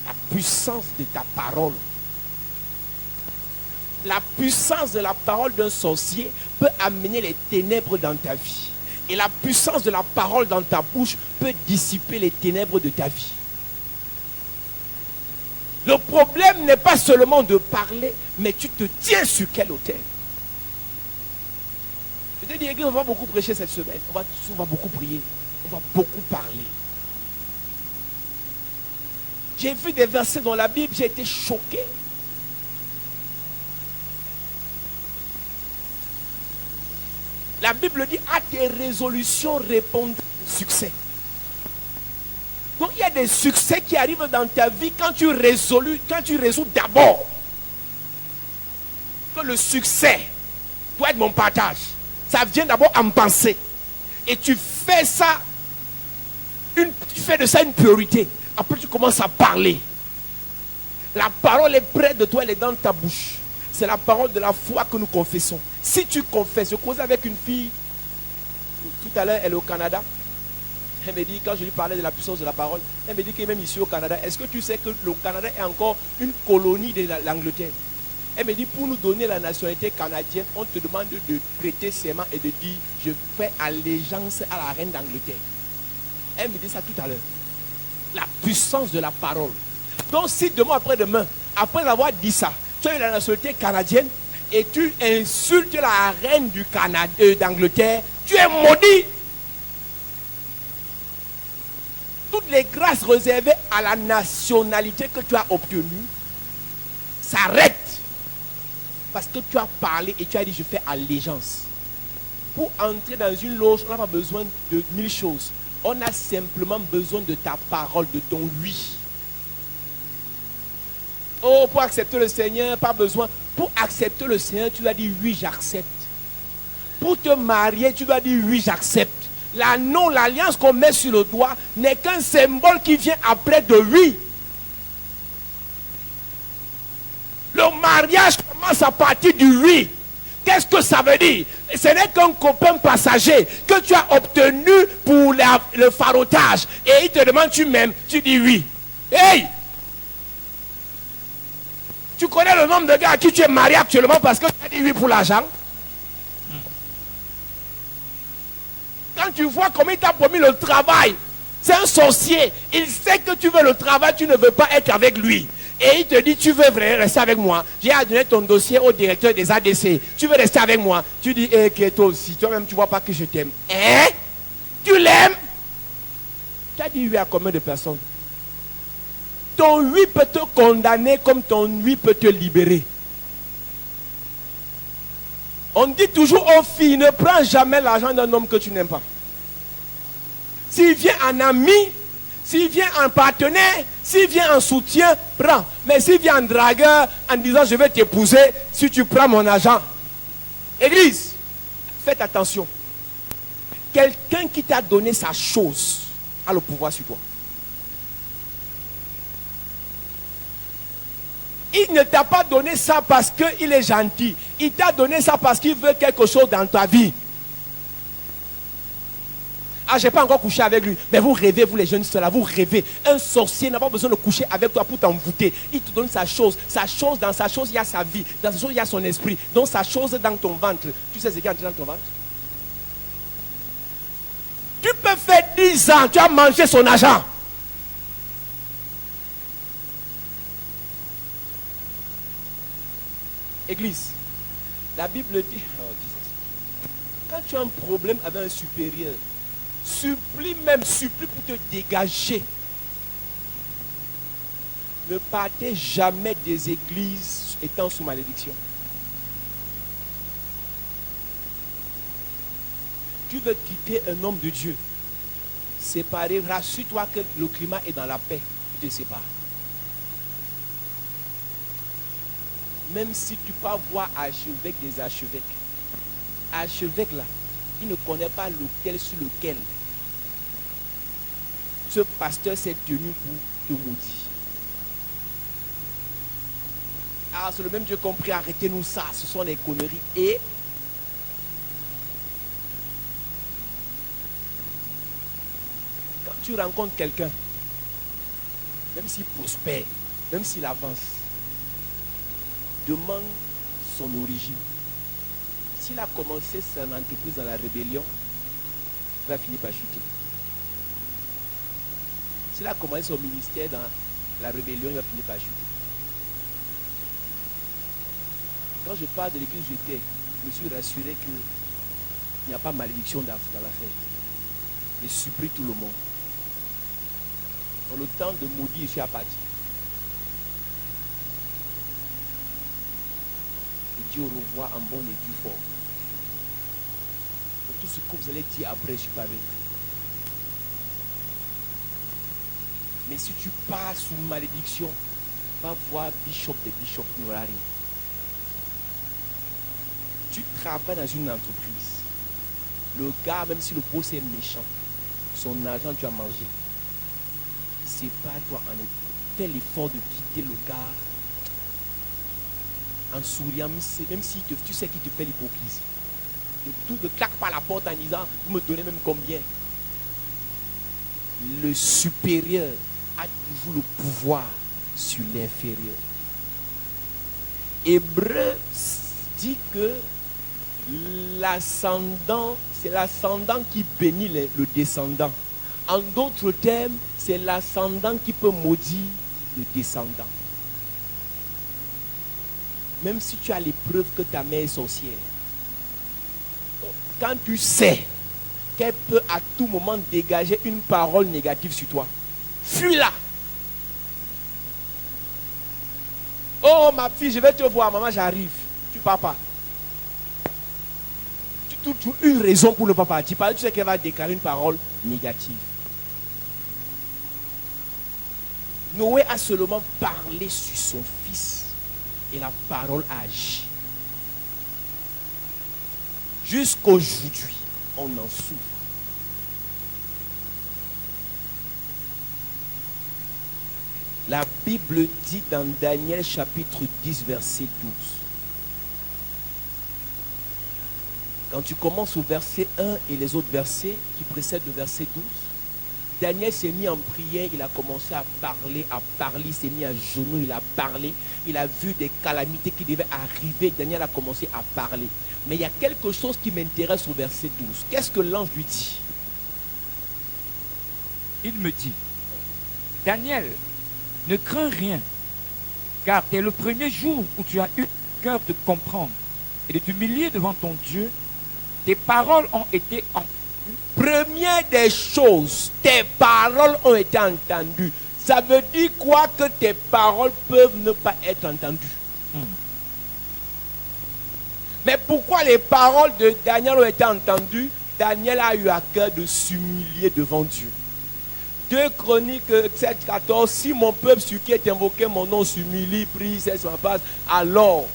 La puissance de ta parole. La puissance de la parole d'un sorcier peut amener les ténèbres dans ta vie. Et la puissance de la parole dans ta bouche peut dissiper les ténèbres de ta vie. Le problème n'est pas seulement de parler, mais tu te tiens sur quel autel. Je te dis, l'église, on va beaucoup prêcher cette semaine. On va beaucoup prier. On va beaucoup parler. J'ai vu des versets dans la Bible, j'ai été choqué. La Bible dit, à tes résolutions répondent succès. Donc il y a des succès qui arrivent dans ta vie quand tu résous d'abord que le succès doit être mon partage. Ça vient d'abord en pensée. Et tu fais ça, tu fais de ça une priorité. Après tu commences à parler. La parole est près de toi, elle est dans ta bouche. C'est la parole de la foi que nous confessons. Si tu confesses, je causais avec une fille, tout à l'heure, elle est au Canada. Elle me dit, quand je lui parlais de la puissance de la parole, elle me dit que même ici au Canada, est-ce que tu sais que le Canada est encore une colonie de l'Angleterre? Elle me dit, pour nous donner la nationalité canadienne, on te demande de prêter serment et de dire, je fais allégeance à la reine d'Angleterre. Elle me dit ça tout à l'heure. La puissance de la parole. Donc si demain après-demain, après avoir dit ça, tu as eu la nationalité canadienne et tu insultes la reine du Canada, d'Angleterre, tu es maudit. Toutes les grâces réservées à la nationalité que tu as obtenue s'arrêtent. Parce que tu as parlé et tu as dit je fais allégeance. Pour entrer dans une loge, on n'a pas besoin de 1000 choses. On a simplement besoin de ta parole, de ton oui. Oh, pour accepter le Seigneur, pas besoin. Pour accepter le Seigneur, tu dois dire oui, j'accepte. Pour te marier, tu dois dire oui, j'accepte. L'alliance qu'on met sur le doigt n'est qu'un symbole qui vient après de oui. Le mariage commence à partir du oui. Qu'est-ce que ça veut dire? Ce n'est qu'un copain passager que tu as obtenu pour le farotage. Et il te demande tu m'aimes, tu dis oui. Hey! Tu connais le nombre de gars à qui tu es marié actuellement parce que tu as dit oui pour l'argent? Quand tu vois comment il t'a promis le travail, c'est un sorcier. Il sait que tu veux le travail, tu ne veux pas être avec lui. Et il te dit, tu veux rester avec moi. J'ai donné ton dossier au directeur des ADC. Tu veux rester avec moi. Tu dis, toi aussi, toi-même, tu ne vois pas que je t'aime. Hein? Tu l'aimes? Tu as dit oui à combien de personnes? Ton oui peut te condamner comme ton oui peut te libérer. On dit toujours aux filles, ne prends jamais l'argent d'un homme que tu n'aimes pas. S'il vient en ami, s'il vient en partenaire, s'il vient en soutien, prends. Mais s'il vient en dragueur, en disant je vais t'épouser, si tu prends mon argent. Église, faites attention. Quelqu'un qui t'a donné sa chose a le pouvoir sur toi. Il ne t'a pas donné ça parce qu'il est gentil. Il t'a donné ça parce qu'il veut quelque chose dans ta vie. Ah, je n'ai pas encore couché avec lui. Mais vous rêvez, vous les jeunes ceux-là, vous rêvez. Un sorcier n'a pas besoin de coucher avec toi pour t'envoûter. Il te donne sa chose. Sa chose, dans sa chose, il y a sa vie. Dans sa chose, il y a son esprit. Donc sa chose dans ton ventre. Tu sais ce qui est entré dans ton ventre? Tu peux faire 10 ans, tu as mangé son argent. Église, la Bible dit, quand tu as un problème avec un supérieur, supplie pour te dégager. Ne partez jamais des églises étant sous malédiction. Tu veux quitter un homme de Dieu, séparer, rassure-toi que le climat est dans la paix, tu te sépares. Même si tu peux voir archevêque des archevêques, archevêque là, il ne connaît pas l'autel sur lequel ce pasteur s'est tenu pour te maudire. Ah, c'est le même Dieu compris, arrêtez-nous ça, ce sont des conneries. Et quand tu rencontres quelqu'un, même s'il prospère, même s'il avance, demande son origine. S'il a commencé son entreprise dans la rébellion, il va finir par chuter. S'il a commencé son ministère dans la rébellion, il va finir par chuter. Quand je parle de l'église où j'étais, je me suis rassuré qu'il n'y a pas malédiction dans l'affaire. Je supplie tout le monde. Dans le temps de maudire, je suis apathie. Je dis au revoir en bonne et due forme. Pour tout ce que vous allez dire après, je ne suis pas avec vous. Mais si tu pars sous malédiction, va voir Bishop des Bishops, il n'y aura rien. Tu travailles dans une entreprise. Le gars, même si le boss est méchant, son argent tu as mangé. C'est pas toi en fais l'effort de quitter le gars en souriant, même si tu sais qu'il te fait l'hypocrisie. Ne claque pas la porte en disant vous me donnez même combien. Le supérieur a toujours le pouvoir sur l'inférieur. Hébreu dit que l'ascendant, c'est l'ascendant qui bénit le descendant. En d'autres termes, c'est l'ascendant qui peut maudire le descendant. Même si tu as les preuves que ta mère est sorcière, quand tu sais qu'elle peut à tout moment dégager une parole négative sur toi, fuis-la. Oh ma fille, je vais te voir, maman, j'arrive. Tu pars pas. Tu trouves une raison pour ne pas partir. Parce que tu sais qu'elle va déclarer une parole négative. Noé a seulement parlé sur son fils et la parole a agi. Jusqu'aujourd'hui, on en souffre. La Bible dit dans Daniel chapitre 10 verset 12. Quand tu commences au verset 1 et les autres versets qui précèdent le verset 12, Daniel s'est mis en prière, il a commencé à parler, il s'est mis à genoux, il a parlé, il a vu des calamités qui devaient arriver, Daniel a commencé à parler. Mais il y a quelque chose qui m'intéresse au verset 12. Qu'est-ce que l'ange lui dit? Il me dit, Daniel, ne crains rien, car dès le premier jour où tu as eu le cœur de comprendre et de t'humilier devant ton Dieu, tes paroles ont été entendues. Première des choses, tes paroles ont été entendues. Ça veut dire quoi? Que tes paroles peuvent ne pas être entendues. Mais pourquoi les paroles de Daniel ont été entendues? Daniel a eu à cœur de s'humilier devant Dieu. 2 Chroniques 7, 14, si mon peuple sur qui est invoqué mon nom s'humilie, prie, cesse ma passe, alors,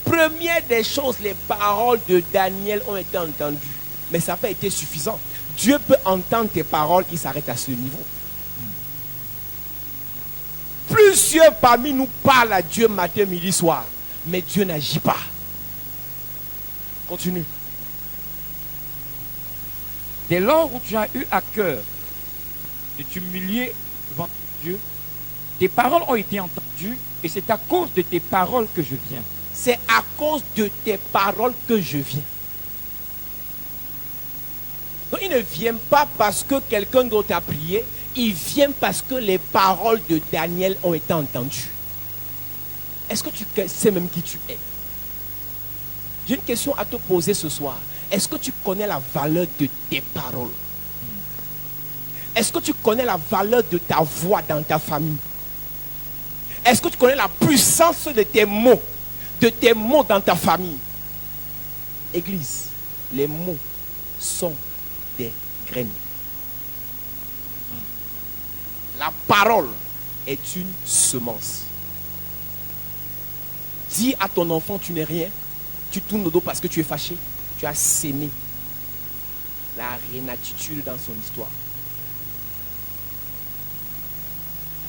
première des choses, les paroles de Daniel ont été entendues. Mais ça n'a pas été suffisant. Dieu peut entendre tes paroles, il s'arrête à ce niveau. Plusieurs parmi nous parlent à Dieu matin, midi, soir. Mais Dieu n'agit pas. Continue. Dès lors où tu as eu à cœur de t'humilier devant Dieu, tes paroles ont été entendues et c'est à cause de tes paroles que je viens. C'est à cause de tes paroles que je viens. Donc il ne vient pas parce que quelqu'un d'autre a prié, il vient parce que les paroles de Daniel ont été entendues. Est-ce que tu sais même qui tu es? J'ai une question à te poser ce soir. Est-ce que tu connais la valeur de tes paroles? Est-ce que tu connais la valeur de ta voix dans ta famille? Est-ce que tu connais la puissance de tes mots dans ta famille? Église, les mots sont des graines. La parole est une semence. Dis à ton enfant tu n'es rien, tu tournes le dos parce que tu es fâché, tu as sémé la rénatitude dans son histoire.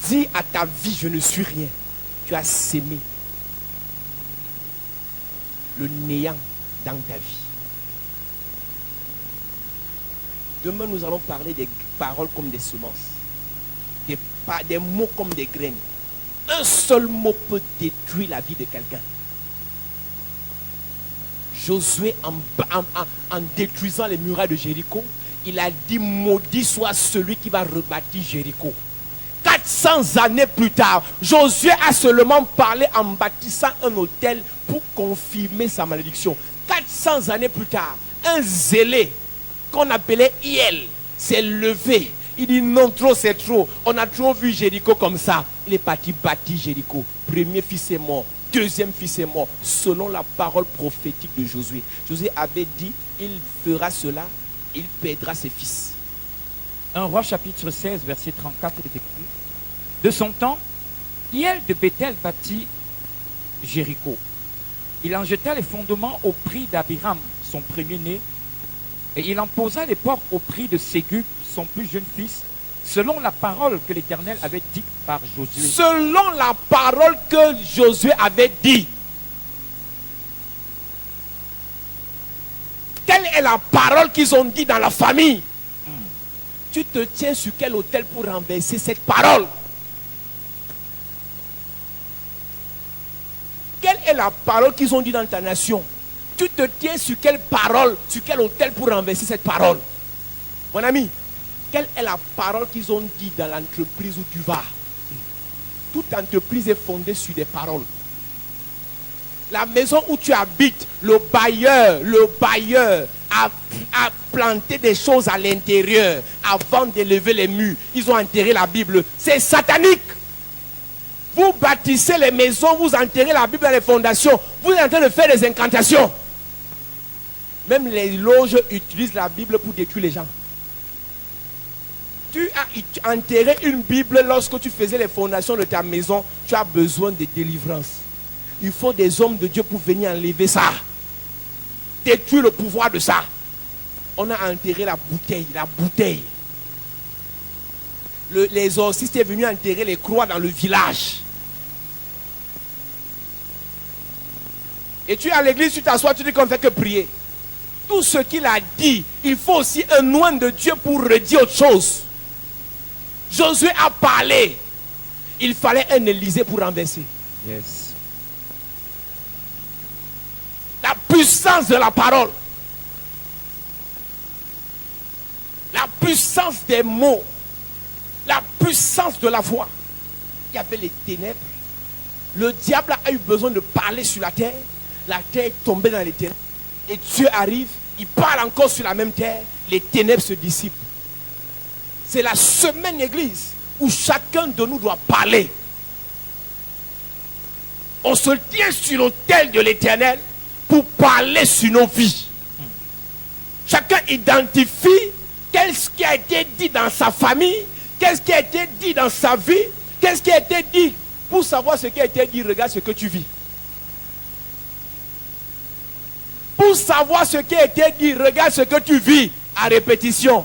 Dis à ta vie je ne suis rien, tu as sémé le néant dans ta vie. Demain nous allons parler des paroles comme des semences, des mots comme des graines. Un seul mot peut détruire la vie de quelqu'un. Josué, en détruisant les murailles de Jéricho, il a dit maudit soit celui qui va rebâtir Jéricho. 400 années plus tard, Josué a seulement parlé en bâtissant un autel pour confirmer sa malédiction. 400 années plus tard, un zélé qu'on appelait Hiel s'est levé. Il dit non, trop c'est trop. On a trop vu Jéricho comme ça. Il est parti bâtir Jéricho. Premier fils est mort. Deuxième fils est mort. Selon la parole prophétique de Josué. Josué avait dit, il fera cela, il perdra ses fils. 1 Roi chapitre 16, verset 34 est écrit. De son temps, Hiel de Bethel bâtit Jéricho. Il en jeta les fondements au prix d'Abiram, son premier-né, et il en posa les portes au prix de Ségub, son plus jeune fils, selon la parole que l'Éternel avait dite par Josué. Selon la parole que Josué avait dit. Quelle est la parole qu'ils ont dit dans la famille? Tu te tiens sur quel autel pour renverser cette parole? Quelle est la parole qu'ils ont dit dans ta nation? Tu te tiens sur quelle parole, sur quel autel pour renverser cette parole? Mon ami, quelle est la parole qu'ils ont dit dans l'entreprise où tu vas? Toute entreprise est fondée sur des paroles. La maison où tu habites, le bailleur a planté des choses à l'intérieur avant d'élever les murs. Ils ont enterré la Bible. C'est satanique. Vous bâtissez les maisons, vous enterrez la Bible dans les fondations. Vous êtes en train de faire des incantations. Même les loges utilisent la Bible pour détruire les gens. Tu as enterré une Bible lorsque tu faisais les fondations de ta maison. Tu as besoin de délivrance. Il faut des hommes de Dieu pour venir enlever ça. Détruire le pouvoir de ça. On a enterré la bouteille. L'exorciste est venu enterrer les croix dans le village. Et tu es à l'église, tu t'assois, tu dis qu'on ne fait que prier. Tout ce qu'il a dit, il faut aussi un oint de Dieu pour redire autre chose. Josué a parlé. Il fallait un Élysée pour renverser. Yes. La puissance de la parole. La puissance des mots. La puissance de la voix. Il y avait les ténèbres. Le diable a eu besoin de parler sur la terre. La terre est tombée dans les ténèbres. Et Dieu arrive, il parle encore sur la même terre. Les ténèbres se dissipent. C'est la semaine église où chacun de nous doit parler. On se tient sur l'autel de l'Éternel pour parler sur nos vies. Chacun identifie qu'est-ce qui a été dit dans sa famille, qu'est-ce qui a été dit dans sa vie, qu'est-ce qui a été dit. Pour savoir ce qui a été dit, regarde ce que tu vis. Pour savoir ce qui a été dit, regarde ce que tu vis à répétition.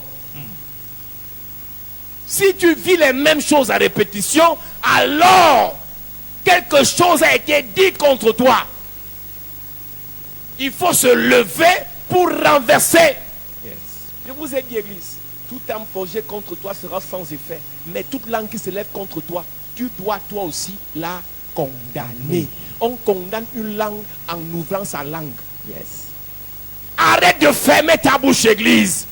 Si tu vis les mêmes choses à répétition, alors quelque chose a été dit contre toi. Il faut se lever pour renverser. Yes. Je vous ai dit, église, tout âme forgée contre toi sera sans effet. Mais toute langue qui se lève contre toi, tu dois toi aussi la condamner. On condamne une langue en ouvrant sa langue. Yes. Arrête de fermer ta bouche, église.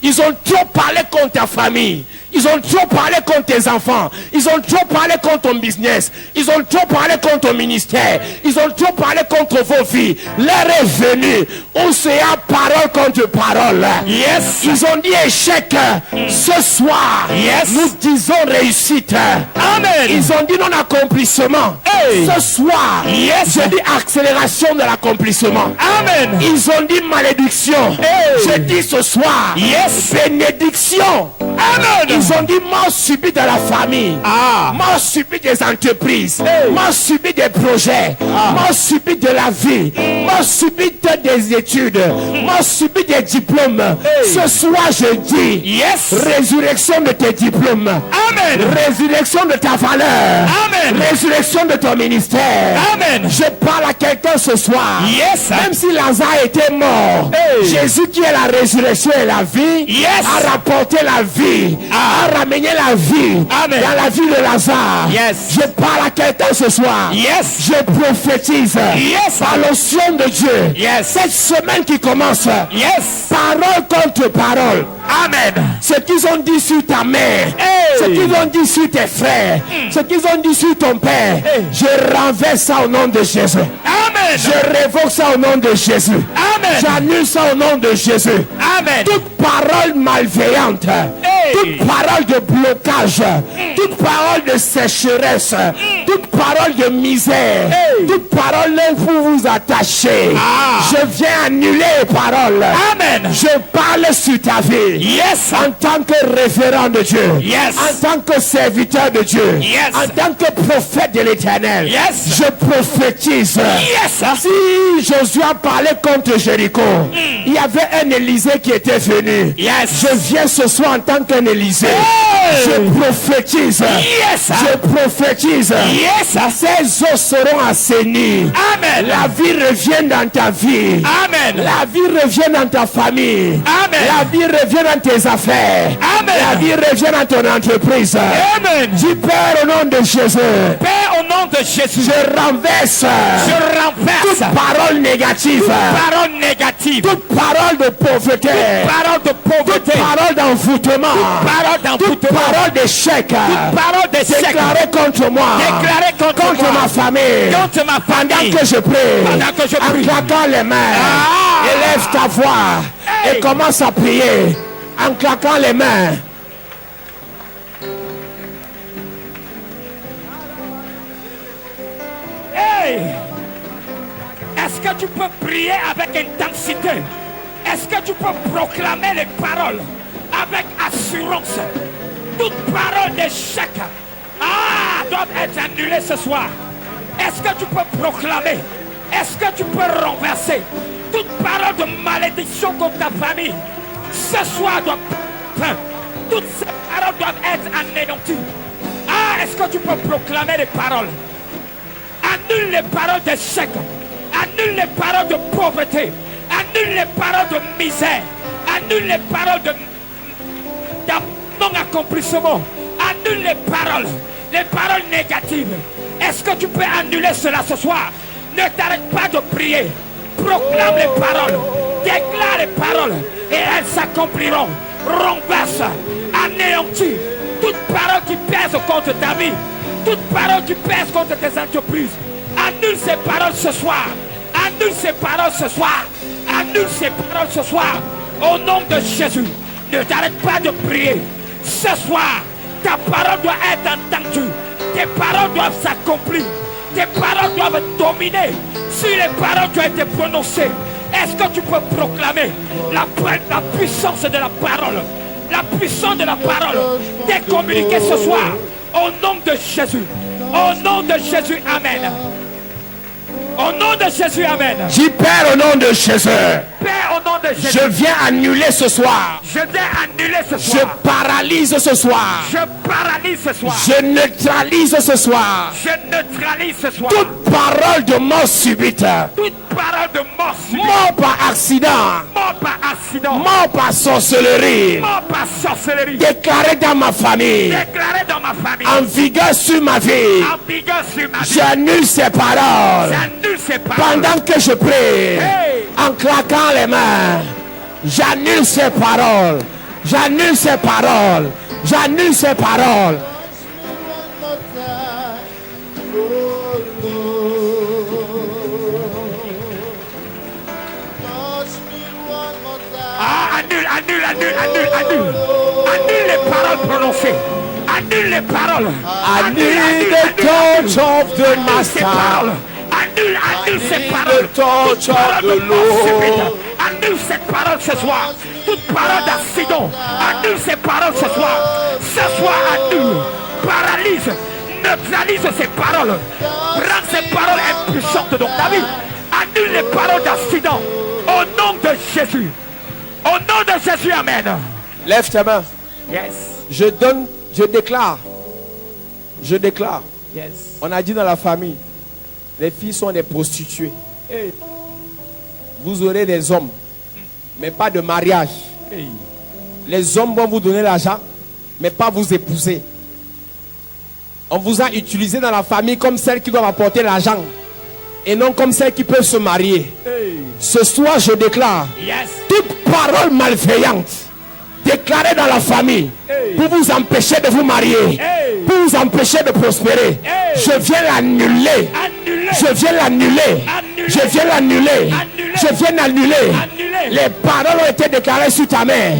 Ils ont trop parlé contre ta famille. Ils Ils ont trop parlé contre tes enfants. Ils ont trop parlé contre ton business. Ils ont trop parlé contre ton ministère. Ils ont trop parlé contre vos vies. L'heure est venue où c'est à parole contre parole. Yes. Ils ont dit échec. Ce soir, Yes. nous disons réussite. Amen. Ils ont dit non accomplissement. Hey. Ce soir, Yes. je dis accélération de l'accomplissement. Amen. Ils ont dit malédiction. Hey. Je dis ce soir, Yes. bénédiction. Amen. Ils ont dit mort subie de la famille. Ah. Mort subie des entreprises. Hey. Mort subie des projets. Mort subie de la vie. Mort subie des études. Mort subie des diplômes. Ce soir, je dis Yes. résurrection de tes diplômes. Amen. Résurrection de ta valeur. Amen. Résurrection de ton ministère. Amen. Je parle à quelqu'un ce soir. Yes. Même si Lazare était mort, Hey. Jésus qui est la résurrection et la vie, Yes. a rapporté la vie, a ramené la vie Amen. dans la vie de Lazare. Yes. Je parle à quelqu'un ce soir. Yes. Je prophétise Yes. par l'onction de Dieu. Yes. Cette semaine qui commence, Yes. parole contre parole. Amen. Ce qu'ils ont dit sur ta mère, Hey. ce qu'ils ont dit sur tes frères, ce qu'ils ont dit sur ton père, je renverse ça au nom de Jésus. Amen. Je révoque ça au nom de Jésus. Amen. J'annule ça au nom de Jésus. Amen. Toute parole malveillante, Hey. toute parole de blocage, toute parole de sécheresse, toute parole de misère, Hey. toute parole pour vous attacher, Ah. je viens annuler les paroles. Amen. Je parle sur ta vie. Yes. En tant que référent de Dieu. Yes. En tant que serviteur de Dieu. Yes. En tant que prophète de l'Éternel. Yes. Je prophétise. Yes. Si Josué a parlé contre Jéricho, il y avait un Élysée qui était venu. Yes. Je viens ce soir en tant qu'un Élysée. Hey. Je prophétise. Yes. Je prophétise. Yes. Ces eaux seront assainis. Amen. La vie revient dans ta vie. Amen. La vie revient dans ta famille. Amen. La vie revient dans tes affaires. Amen. La vie revient dans ton entreprise. Amen. Dis Père au nom de Jésus. Père, au nom de Jésus, Je renverse je renverse toute parole négative. parole négative, Toute parole de pauvreté. parole de Toute pauvreté, parole d'envoûtement. parole Toute d'envoûtement, parole d'échec. parole d'échec, Déclarée contre moi. déclarée contre moi, ma famille. contre ma Pendant famille. que je prie. Pendant que je prie. En claquant les mains. Ah. Élève ta voix. Hey. Et commence à prier. En claquant les mains. Hey! Est-ce que tu peux prier avec intensité? Est-ce que tu peux proclamer les paroles avec assurance? Toute parole d'échec doit être annulée ce soir. Est-ce que tu peux proclamer? Est-ce que tu peux renverser toute parole de malédiction contre ta famille? Ce soir doit fin. Toutes ces paroles doivent être anéanties. Est-ce que tu peux proclamer les paroles? Annule les paroles d'échec. Annule les paroles de pauvreté. Annule les paroles de misère. Annule les paroles de non-accomplissement. Annule les paroles négatives. Est-ce que tu peux annuler cela ce soir? Ne t'arrête pas de prier. Proclame les paroles. Déclare les paroles. Et elles s'accompliront. Renverse. Anéantis. Toute parole qui pèse contre ta vie. Toute parole qui pèse contre tes entreprises. Annule ces paroles ce soir. Annule ces paroles ce soir. Annule ces paroles ce soir. Au nom de Jésus. Ne t'arrête pas de prier. Ce soir, ta parole doit être entendue. Tes paroles doivent s'accomplir. Tes paroles doivent dominer sur les paroles qui ont été prononcées. Est-ce que tu peux proclamer la puissance de la parole? La puissance de la parole t'est communiquée ce soir. Au nom de Jésus. Au nom de Jésus, amen. Au nom de Jésus, amen. Dis Père au nom de Jésus. Père, au nom de Jésus. Je viens annuler ce soir. Je viens annuler ce Je soir. paralyse ce soir. Je paralyse ce soir. Je neutralise ce soir. Je neutralise ce soir. Toute parole de mort subite. Toute parole de mort subite. Mort par accident. Mort par accident. Mort par sorcellerie. Mort par sorcellerie. Déclaré dans ma famille. Déclaré dans ma famille. En vigueur sur ma vie. En vigueur sur ma vie. J'annule ces paroles. J'annule ces paroles. Pendant que je prie. Hey. En claquant les mains. J'annule ces paroles. J'annule ces paroles. J'annule ces paroles. Annule les paroles prononcées. Annule les paroles. Annule the touch of the master. Annule ces paroles. The touch of the Lord. Annule cette parole ce soir. Toute parole d'accident. Annule ces paroles ce soir. Ce soir, annule. Paralyse. Neutralise ces paroles. Rends ces paroles impuissantes dans ta vie. Annule les paroles d'accident. Au nom de Jésus. Au nom de Jésus, amen. Lève tes mains. Yes. Je déclare. Yes. On a dit dans la famille, les filles sont des prostituées. Hey. Vous aurez des hommes, mais pas de mariage. Hey. Les hommes vont vous donner l'argent, mais pas vous épouser. On vous a utilisé dans la famille comme celle qui doit apporter l'argent et non comme celle qui peut se marier. Hey. Ce soir, je déclare Yes. toute parole malveillante déclarée dans la famille Hey. pour vous empêcher de vous marier, Hey. pour vous empêcher de prospérer. Hey. Je viens l'annuler. Annulez. Je viens l'annuler. Annulez. Je viens l'annuler. Annulez. Je viens l'annuler. Annulez. Les paroles ont été déclarées sur ta mère,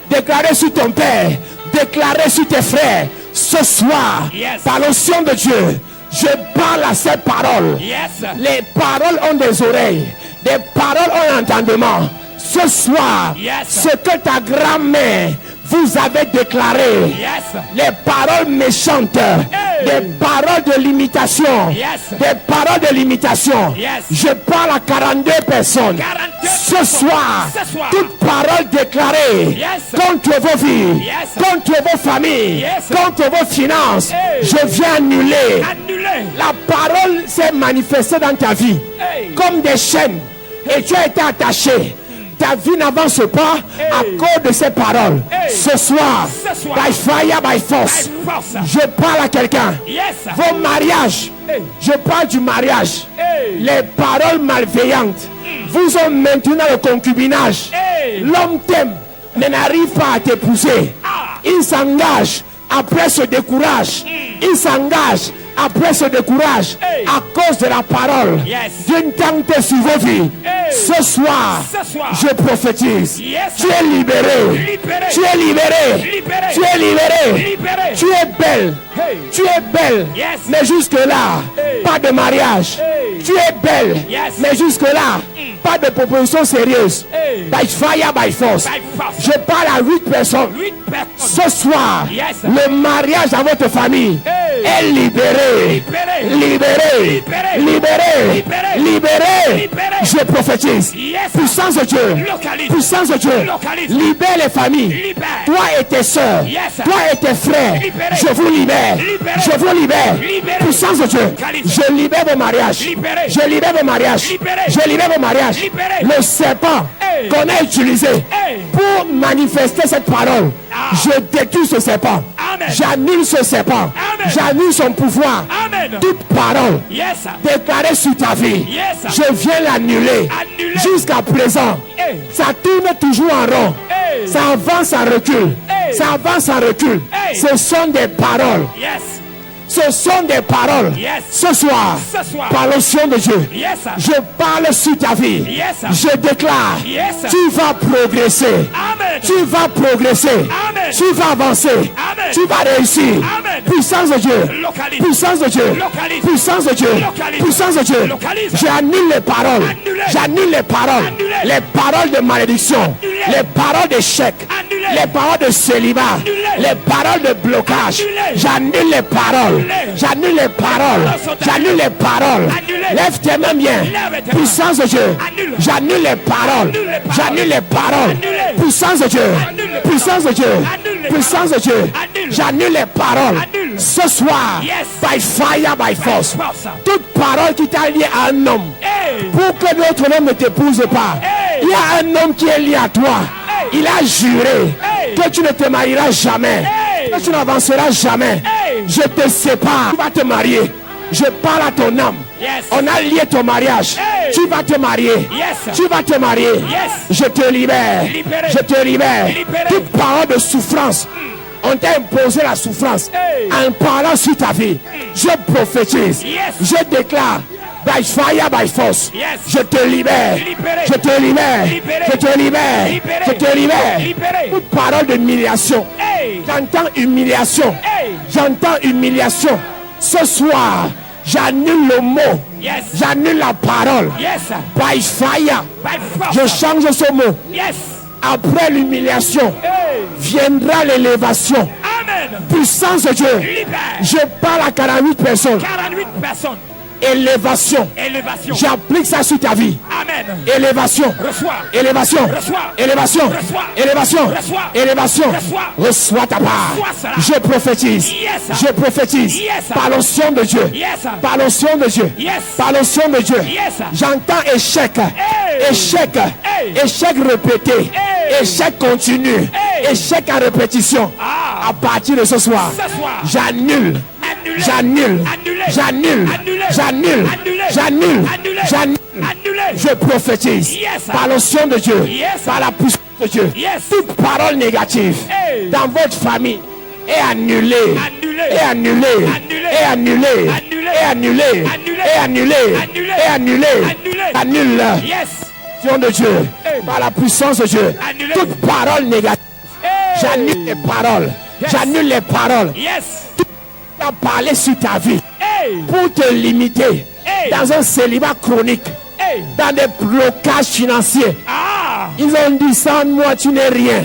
déclarées sur ton père, déclarées sur tes frères. Ce soir, Yes. par l'onction de Dieu, je parle à ces paroles. Yes. Les paroles ont des oreilles, des paroles ont un entendement. Ce soir, Yes. ce que ta grand-mère vous avait déclaré, Yes. les paroles méchantes, Hey. des paroles de limitation, Yes. des paroles de limitation. Yes. Je parle à 42 personnes. 42 Ce personnes. soir, Ce soir. toute parole déclarée Yes. contre vos vies, Yes. contre vos familles, Yes. contre vos finances, Hey. je viens annuler. Annulez. La parole s'est manifestée dans ta vie Hey. comme des chaînes et tu as été attaché. Ta vie n'avance pas à Hey. cause de ces paroles. Hey. Ce soir, Ce soir. by fire, by force, By force. je parle à quelqu'un. Yes. Vos mariages, Hey. je parle du mariage. Hey. Les paroles malveillantes vous ont maintenu dans le concubinage. Hey. L'homme t'aime, mais n'arrive pas à t'épouser. Ah. Il s'engage, après se décourage. Il s'engage, après se décourage Hey. à cause de la parole Yes. d'une tente sur vos vies. Hey. Ce soir, Ce soir. je prophétise. Yes. Tu es libéré. Libéré. Tu es libéré. Libéré. Tu es libéré. Libéré. Tu es belle. Hey. Tu es belle. Yes. Mais jusque-là, Hey. pas de mariage. Hey. Tu es belle. Yes. Mais jusque-là, pas de proposition sérieuse. Hey. By fire, by force. By force. Je parle à 8 personnes. 8 personnes. Ce soir, Yes. le mariage dans votre famille Hey. est libéré. Libéré. Libéré. Libéré. Libéré. Libéré. Libéré. Libéré. Je prophétise. Yes. Puissance de Dieu. Localise. Puissance de Dieu. Localise. Libère les familles. Libère. Toi et tes soeurs. Yes. Toi et tes frères. Libéré. Je vous libère. Libéré. Je vous libère. Libéré. Puissance de Dieu. Localise. Je libère vos mariages. Libéré. Je libère vos mariages. Libéré. Je libère vos mariages. Libéré. Le serpent Hey. qu'on a utilisé Hey. pour manifester cette parole. Ah. Je détruis ce serpent. Amen. J'annule ce serpent. Amen. J'annule son pouvoir. Amen. Toute parole Yes. déclarée sur ta vie, Yes. je viens l'annuler. Annuler. Jusqu'à présent, Hey. ça tourne toujours en rond. Hey. Ça avance, ça recule. Hey. Ça avance, ça recule. Hey. Ce sont des paroles. Yes. Ce sont des paroles. Yes. Ce soir, Ce soir. par l'onction de Dieu, Yes. je parle sur ta vie. Yes. Je déclare, Yes. tu vas progresser. Amen. Tu vas progresser. Amen. Tu vas avancer. Amen. Tu vas réussir. Amen. Puissance de Dieu. Localise. Puissance de Dieu. Localise. Puissance de Dieu. Localise. Puissance de Dieu. Localise. J'annule les paroles. Annulez. J'annule les paroles. Annulez. Les paroles de malédiction. Annulez. Les paroles d'échec. Annulez. Les paroles de célibat. Annulez. Les paroles de blocage. Annulez. J'annule les paroles. Annulez. J'annule les paroles. J'annule les paroles. Annulez. Lève tes mains bien. Lève tes mains. Puissance de Dieu. Annule. J'annule les paroles. Annule les paroles. J'annule les paroles. Annulez. Puissance de Dieu. Annule les Puissance de Dieu. Annule les Puissance de Dieu. Annule. J'annule les paroles. Annule. Ce soir, Yes. by fire, by force. force. Toute parole qui t'a lié à un homme, Hey. pour que l'autre homme ne t'épouse pas. Hey. Il y a un homme qui est lié à toi. Hey. Il a juré Hey. que tu ne te marieras jamais. Hey. Que tu n'avanceras jamais. Hey. Je te sépare. Tu vas te marier. Je parle à ton âme. Yes. On a lié ton mariage. Hey. Tu vas te marier. Yes. Tu vas te marier. Yes. Je te libère. Libéré. Je te libère. Libéré. Toute parole de souffrance. On t'a imposé la souffrance. Hey. En parlant sur ta vie. Je prophétise. Yes. Je déclare. By fire, by force. Yes. Je te libère. Libéré. Je te libère. Libéré. Je te libère. Libéré. Je te libère. Libéré. Toute parole d'humiliation. Hey. J'entends humiliation. Hey. J'entends humiliation. Ce soir, j'annule le mot. Yes. J'annule la parole. Yes. By fire. By force. Je change ce mot. Yes. Après l'humiliation, Hey. viendra l'élévation. Amen. Puissance de Dieu. Libère. Je parle à 48 personnes. 48 personnes. Élévation. Élévation. J'applique ça sur ta vie. Amen. Élévation. Reçois. Élévation. Reçois. Élévation. Reçois. Élévation. Reçois. Élévation. Reçois. Reçois ta part. Reçois cela. Je prophétise. Yes. Je prophétise. Yes. Par l'onction de Dieu. Yes. Par l'onction de Dieu. Yes. Par l'onction de Dieu. Yes. J'entends échec. Hey. Échec. Hey. Échec répété. Hey. Échec continu. Hey. Échec à répétition. Ah. À partir de ce soir, Ce soir. j'annule. Annulé. J'annule. Annulé. J'annule. Annulé. J'annule. Annulé. J'annule. Annulé. J'annule. Annulé. Je prophétise. Yes. Par l'onction de Dieu. Yes. Par la puissance de Dieu. Yes. Toute parole négative Hey. dans votre famille est annulée. Annulé. Est annulée. Annulé. Est annulée. Annulé. Est annulée. Annulé. Est annulée. Annulé. Est annulée. Annulé. Annule. Yes. L'onction de Dieu. Hey. Par la puissance de Dieu. Annulé. Toute parole négative. Hey. J'annule les paroles. Yes. J'annule les paroles. Yes. Tu as parlé sur ta vie Hey. pour te limiter Hey. dans un célibat chronique, Hey. dans des blocages financiers. Ah. Ils ont dit sans moi tu n'es rien.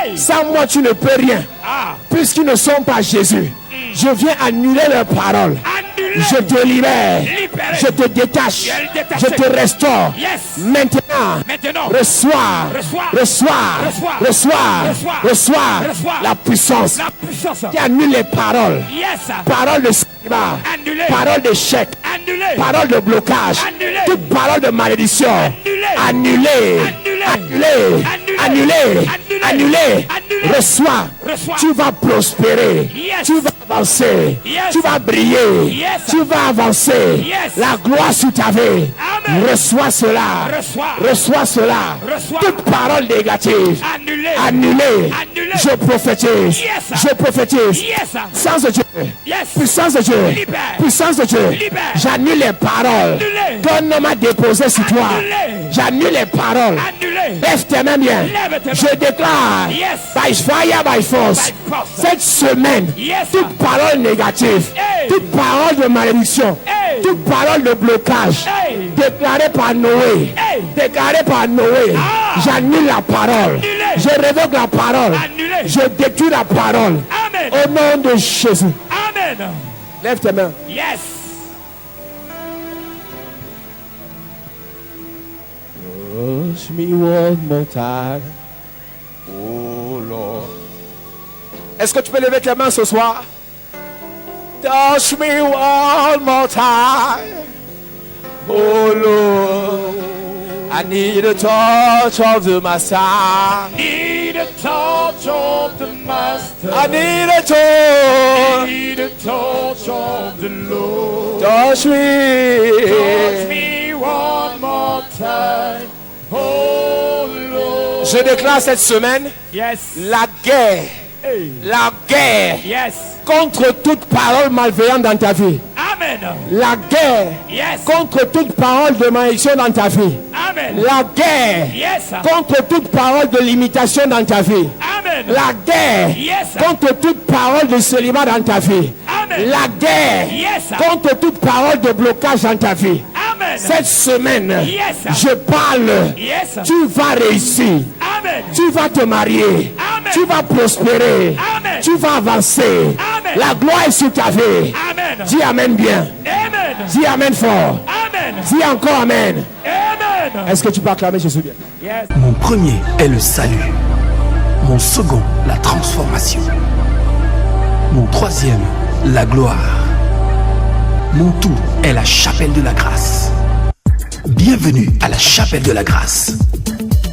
Hey. Sans moi tu ne peux rien. Ah. Puisqu'ils ne sont pas Jésus. Je viens annuler leurs paroles. Annulé. Je te libère. Libéré. Je te détache. Je le détache. Je te restaure. Yes. Maintenant. Maintenant. Reçois. Reçois. Reçois. Reçois. Reçois. Reçois. Reçois. Reçois. La puissance La puissance. qui annule les paroles. Yes. Parole de célibat. Annulé. Parole d'échec. Annulé. Parole de blocage. Annulé. Toute parole de malédiction. Annulé. Annulé. Annulé. Annulé. Annulé. Annulé. Annulé. Annulé. Annulé. Reçois. Reçois. Tu vas prospérer. Yes. Tu vas avancer. Yes. Tu vas briller. Yes. Tu vas avancer. Yes. La gloire sur ta vie. Amen. Reçois cela. Reçois. Reçois cela. Reçois. Toute parole négative. Annulé. Annulée. Annulé. Je prophétise. Yes. Je prophétise. Yes. Puissance de Dieu. Yes. Puissance de Dieu. Libère. Puissance de Dieu. Libère. J'annule les paroles Annulé. qu'un homme a déposées sur toi. Annulé. J'annule les paroles. Annulé. Lève tes mains bien. Lève tes mains. Je déclare. Yes. By fire, by force. By force. Cette semaine, Yes. toute parole négative, Hey. toute parole de malédiction, Hey. toute parole de blocage, Hey. déclarée par Noé, Hey. déclarée par Noé, Ah. j'annule la parole. Annulé. Je révoque la parole. Annulé. Je détruis la parole. Amen. Au nom de Jésus. Amen. Lève tes mains. Yes. Touch me one more time. Oh Lord. Est-ce que tu peux lever tes mains ce soir? Touch me one more time. Oh Lord. I need a touch of the Master. Need a touch of the Master. I need a touch. Need a touch of the Lord. Touch me. Touch me one more time. Oh Lord. Je déclare cette semaine Yes. la guerre. Hey. La guerre Yes. contre toute parole malveillante dans ta vie. Amen. La guerre Yes. contre toute parole de malédiction dans ta vie. Amen. La guerre Yes. contre toute parole de limitation dans ta vie. Amen. La guerre Yes. contre toute parole de célibat dans ta vie. Amen. La guerre Yes. contre toute parole de blocage dans ta vie. Amen. Cette semaine, Yes. je parle. Yes. Tu vas réussir. Amen. Tu vas te marier. Amen. Tu vas prospérer. Amen. Tu vas avancer. Amen. La gloire est sur ta vie. Amen. Dis Amen bien. Amen. Dis Amen fort. Amen. Dis encore Amen. Amen. Est-ce que tu peux acclamer Jésus bien? Yes. Mon premier est le salut. Mon second, la transformation. Mon troisième, la gloire. Mon tout est la chapelle de la grâce. Bienvenue à la chapelle de la grâce.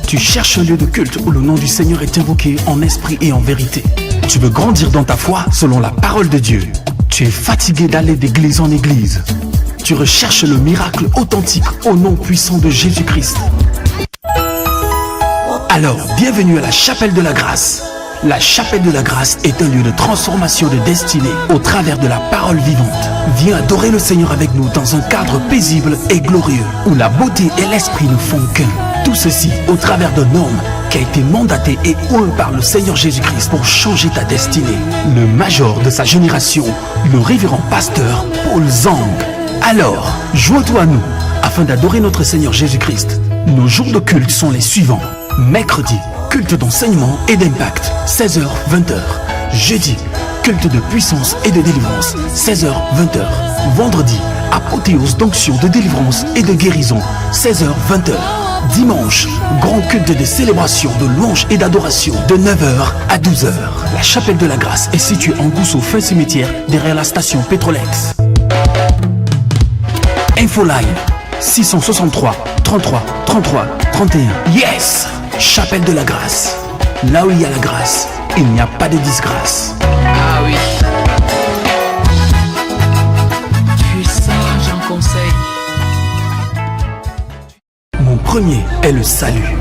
Tu cherches un lieu de culte où le nom du Seigneur est invoqué en esprit et en vérité. Tu veux grandir dans ta foi selon la parole de Dieu. Tu es fatigué d'aller d'église en église. Tu recherches le miracle authentique au nom puissant de Jésus-Christ. Alors, bienvenue à la Chapelle de la Grâce. La Chapelle de la Grâce est un lieu de transformation de destinée au travers de la parole vivante. Viens adorer le Seigneur avec nous dans un cadre paisible et glorieux où la beauté et l'esprit ne font qu'un. Tout ceci au travers d'un homme qui a été mandaté et oint par le Seigneur Jésus-Christ pour changer ta destinée. Le major de sa génération, le révérend pasteur Paul Zhang. Alors, joins-toi à nous afin d'adorer notre Seigneur Jésus-Christ. Nos jours de culte sont les suivants. Mercredi, culte d'enseignement et d'impact, 16h-20h. Jeudi, culte de puissance et de délivrance, 16h-20h. Vendredi, apothéose d'onction de délivrance et de guérison, 16h-20h. Dimanche, grand culte de célébration, de louange et d'adoration, de 9h à 12h. La Chapelle de la Grâce est située en Gousso, fin cimetière, derrière la station Petrolex. Infoline 663 33 33 31. Yes! Chapelle de la Grâce. Là où il y a la grâce, il n'y a pas de disgrâce. Ah oui. Tu es sage en conseil. Mon premier est le salut.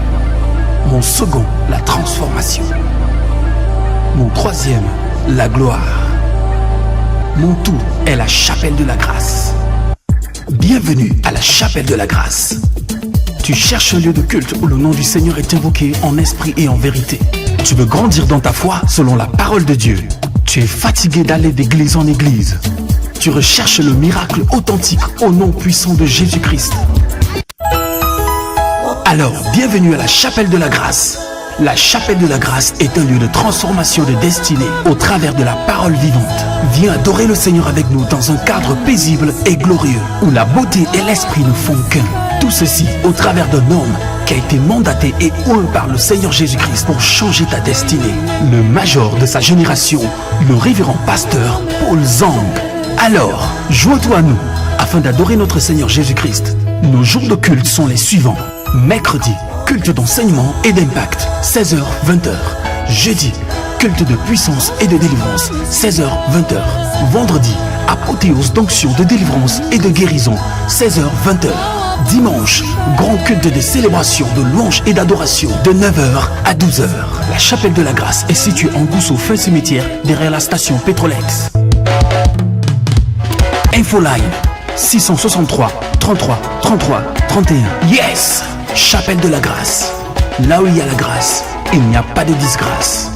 Mon second, la transformation. Mon troisième, la gloire. Mon tout est la Chapelle de la Grâce. Bienvenue à la Chapelle de la Grâce. Tu cherches un lieu de culte où le nom du Seigneur est invoqué en esprit et en vérité. Tu veux grandir dans ta foi selon la parole de Dieu. Tu es fatigué d'aller d'église en église. Tu recherches le miracle authentique au nom puissant de Jésus-Christ. Alors, bienvenue à la Chapelle de la Grâce. La Chapelle de la Grâce est un lieu de transformation de destinée au travers de la parole vivante. Viens adorer le Seigneur avec nous dans un cadre paisible et glorieux où la beauté et l'esprit ne font qu'un. Tout ceci au travers d'un homme qui a été mandaté et oint par le Seigneur Jésus-Christ pour changer ta destinée. Le major de sa génération, le révérend pasteur Paul Zhang. Alors, joins-toi à nous afin d'adorer notre Seigneur Jésus-Christ. Nos jours de culte sont les suivants. Mercredi, culte d'enseignement et d'impact, 16h-20h. Jeudi, culte de puissance et de délivrance, 16h-20h. Vendredi, apothéose d'onction de délivrance et de guérison, 16h-20h. Dimanche, grand culte de célébration, de louange et d'adoration, de 9h à 12h. La Chapelle de la Grâce est située en Gousso, fin cimetière, derrière la station Petrolex. Infoline 663 33 33 31. Yes! Chapelle de la Grâce. Là où il y a la grâce, il n'y a pas de disgrâce.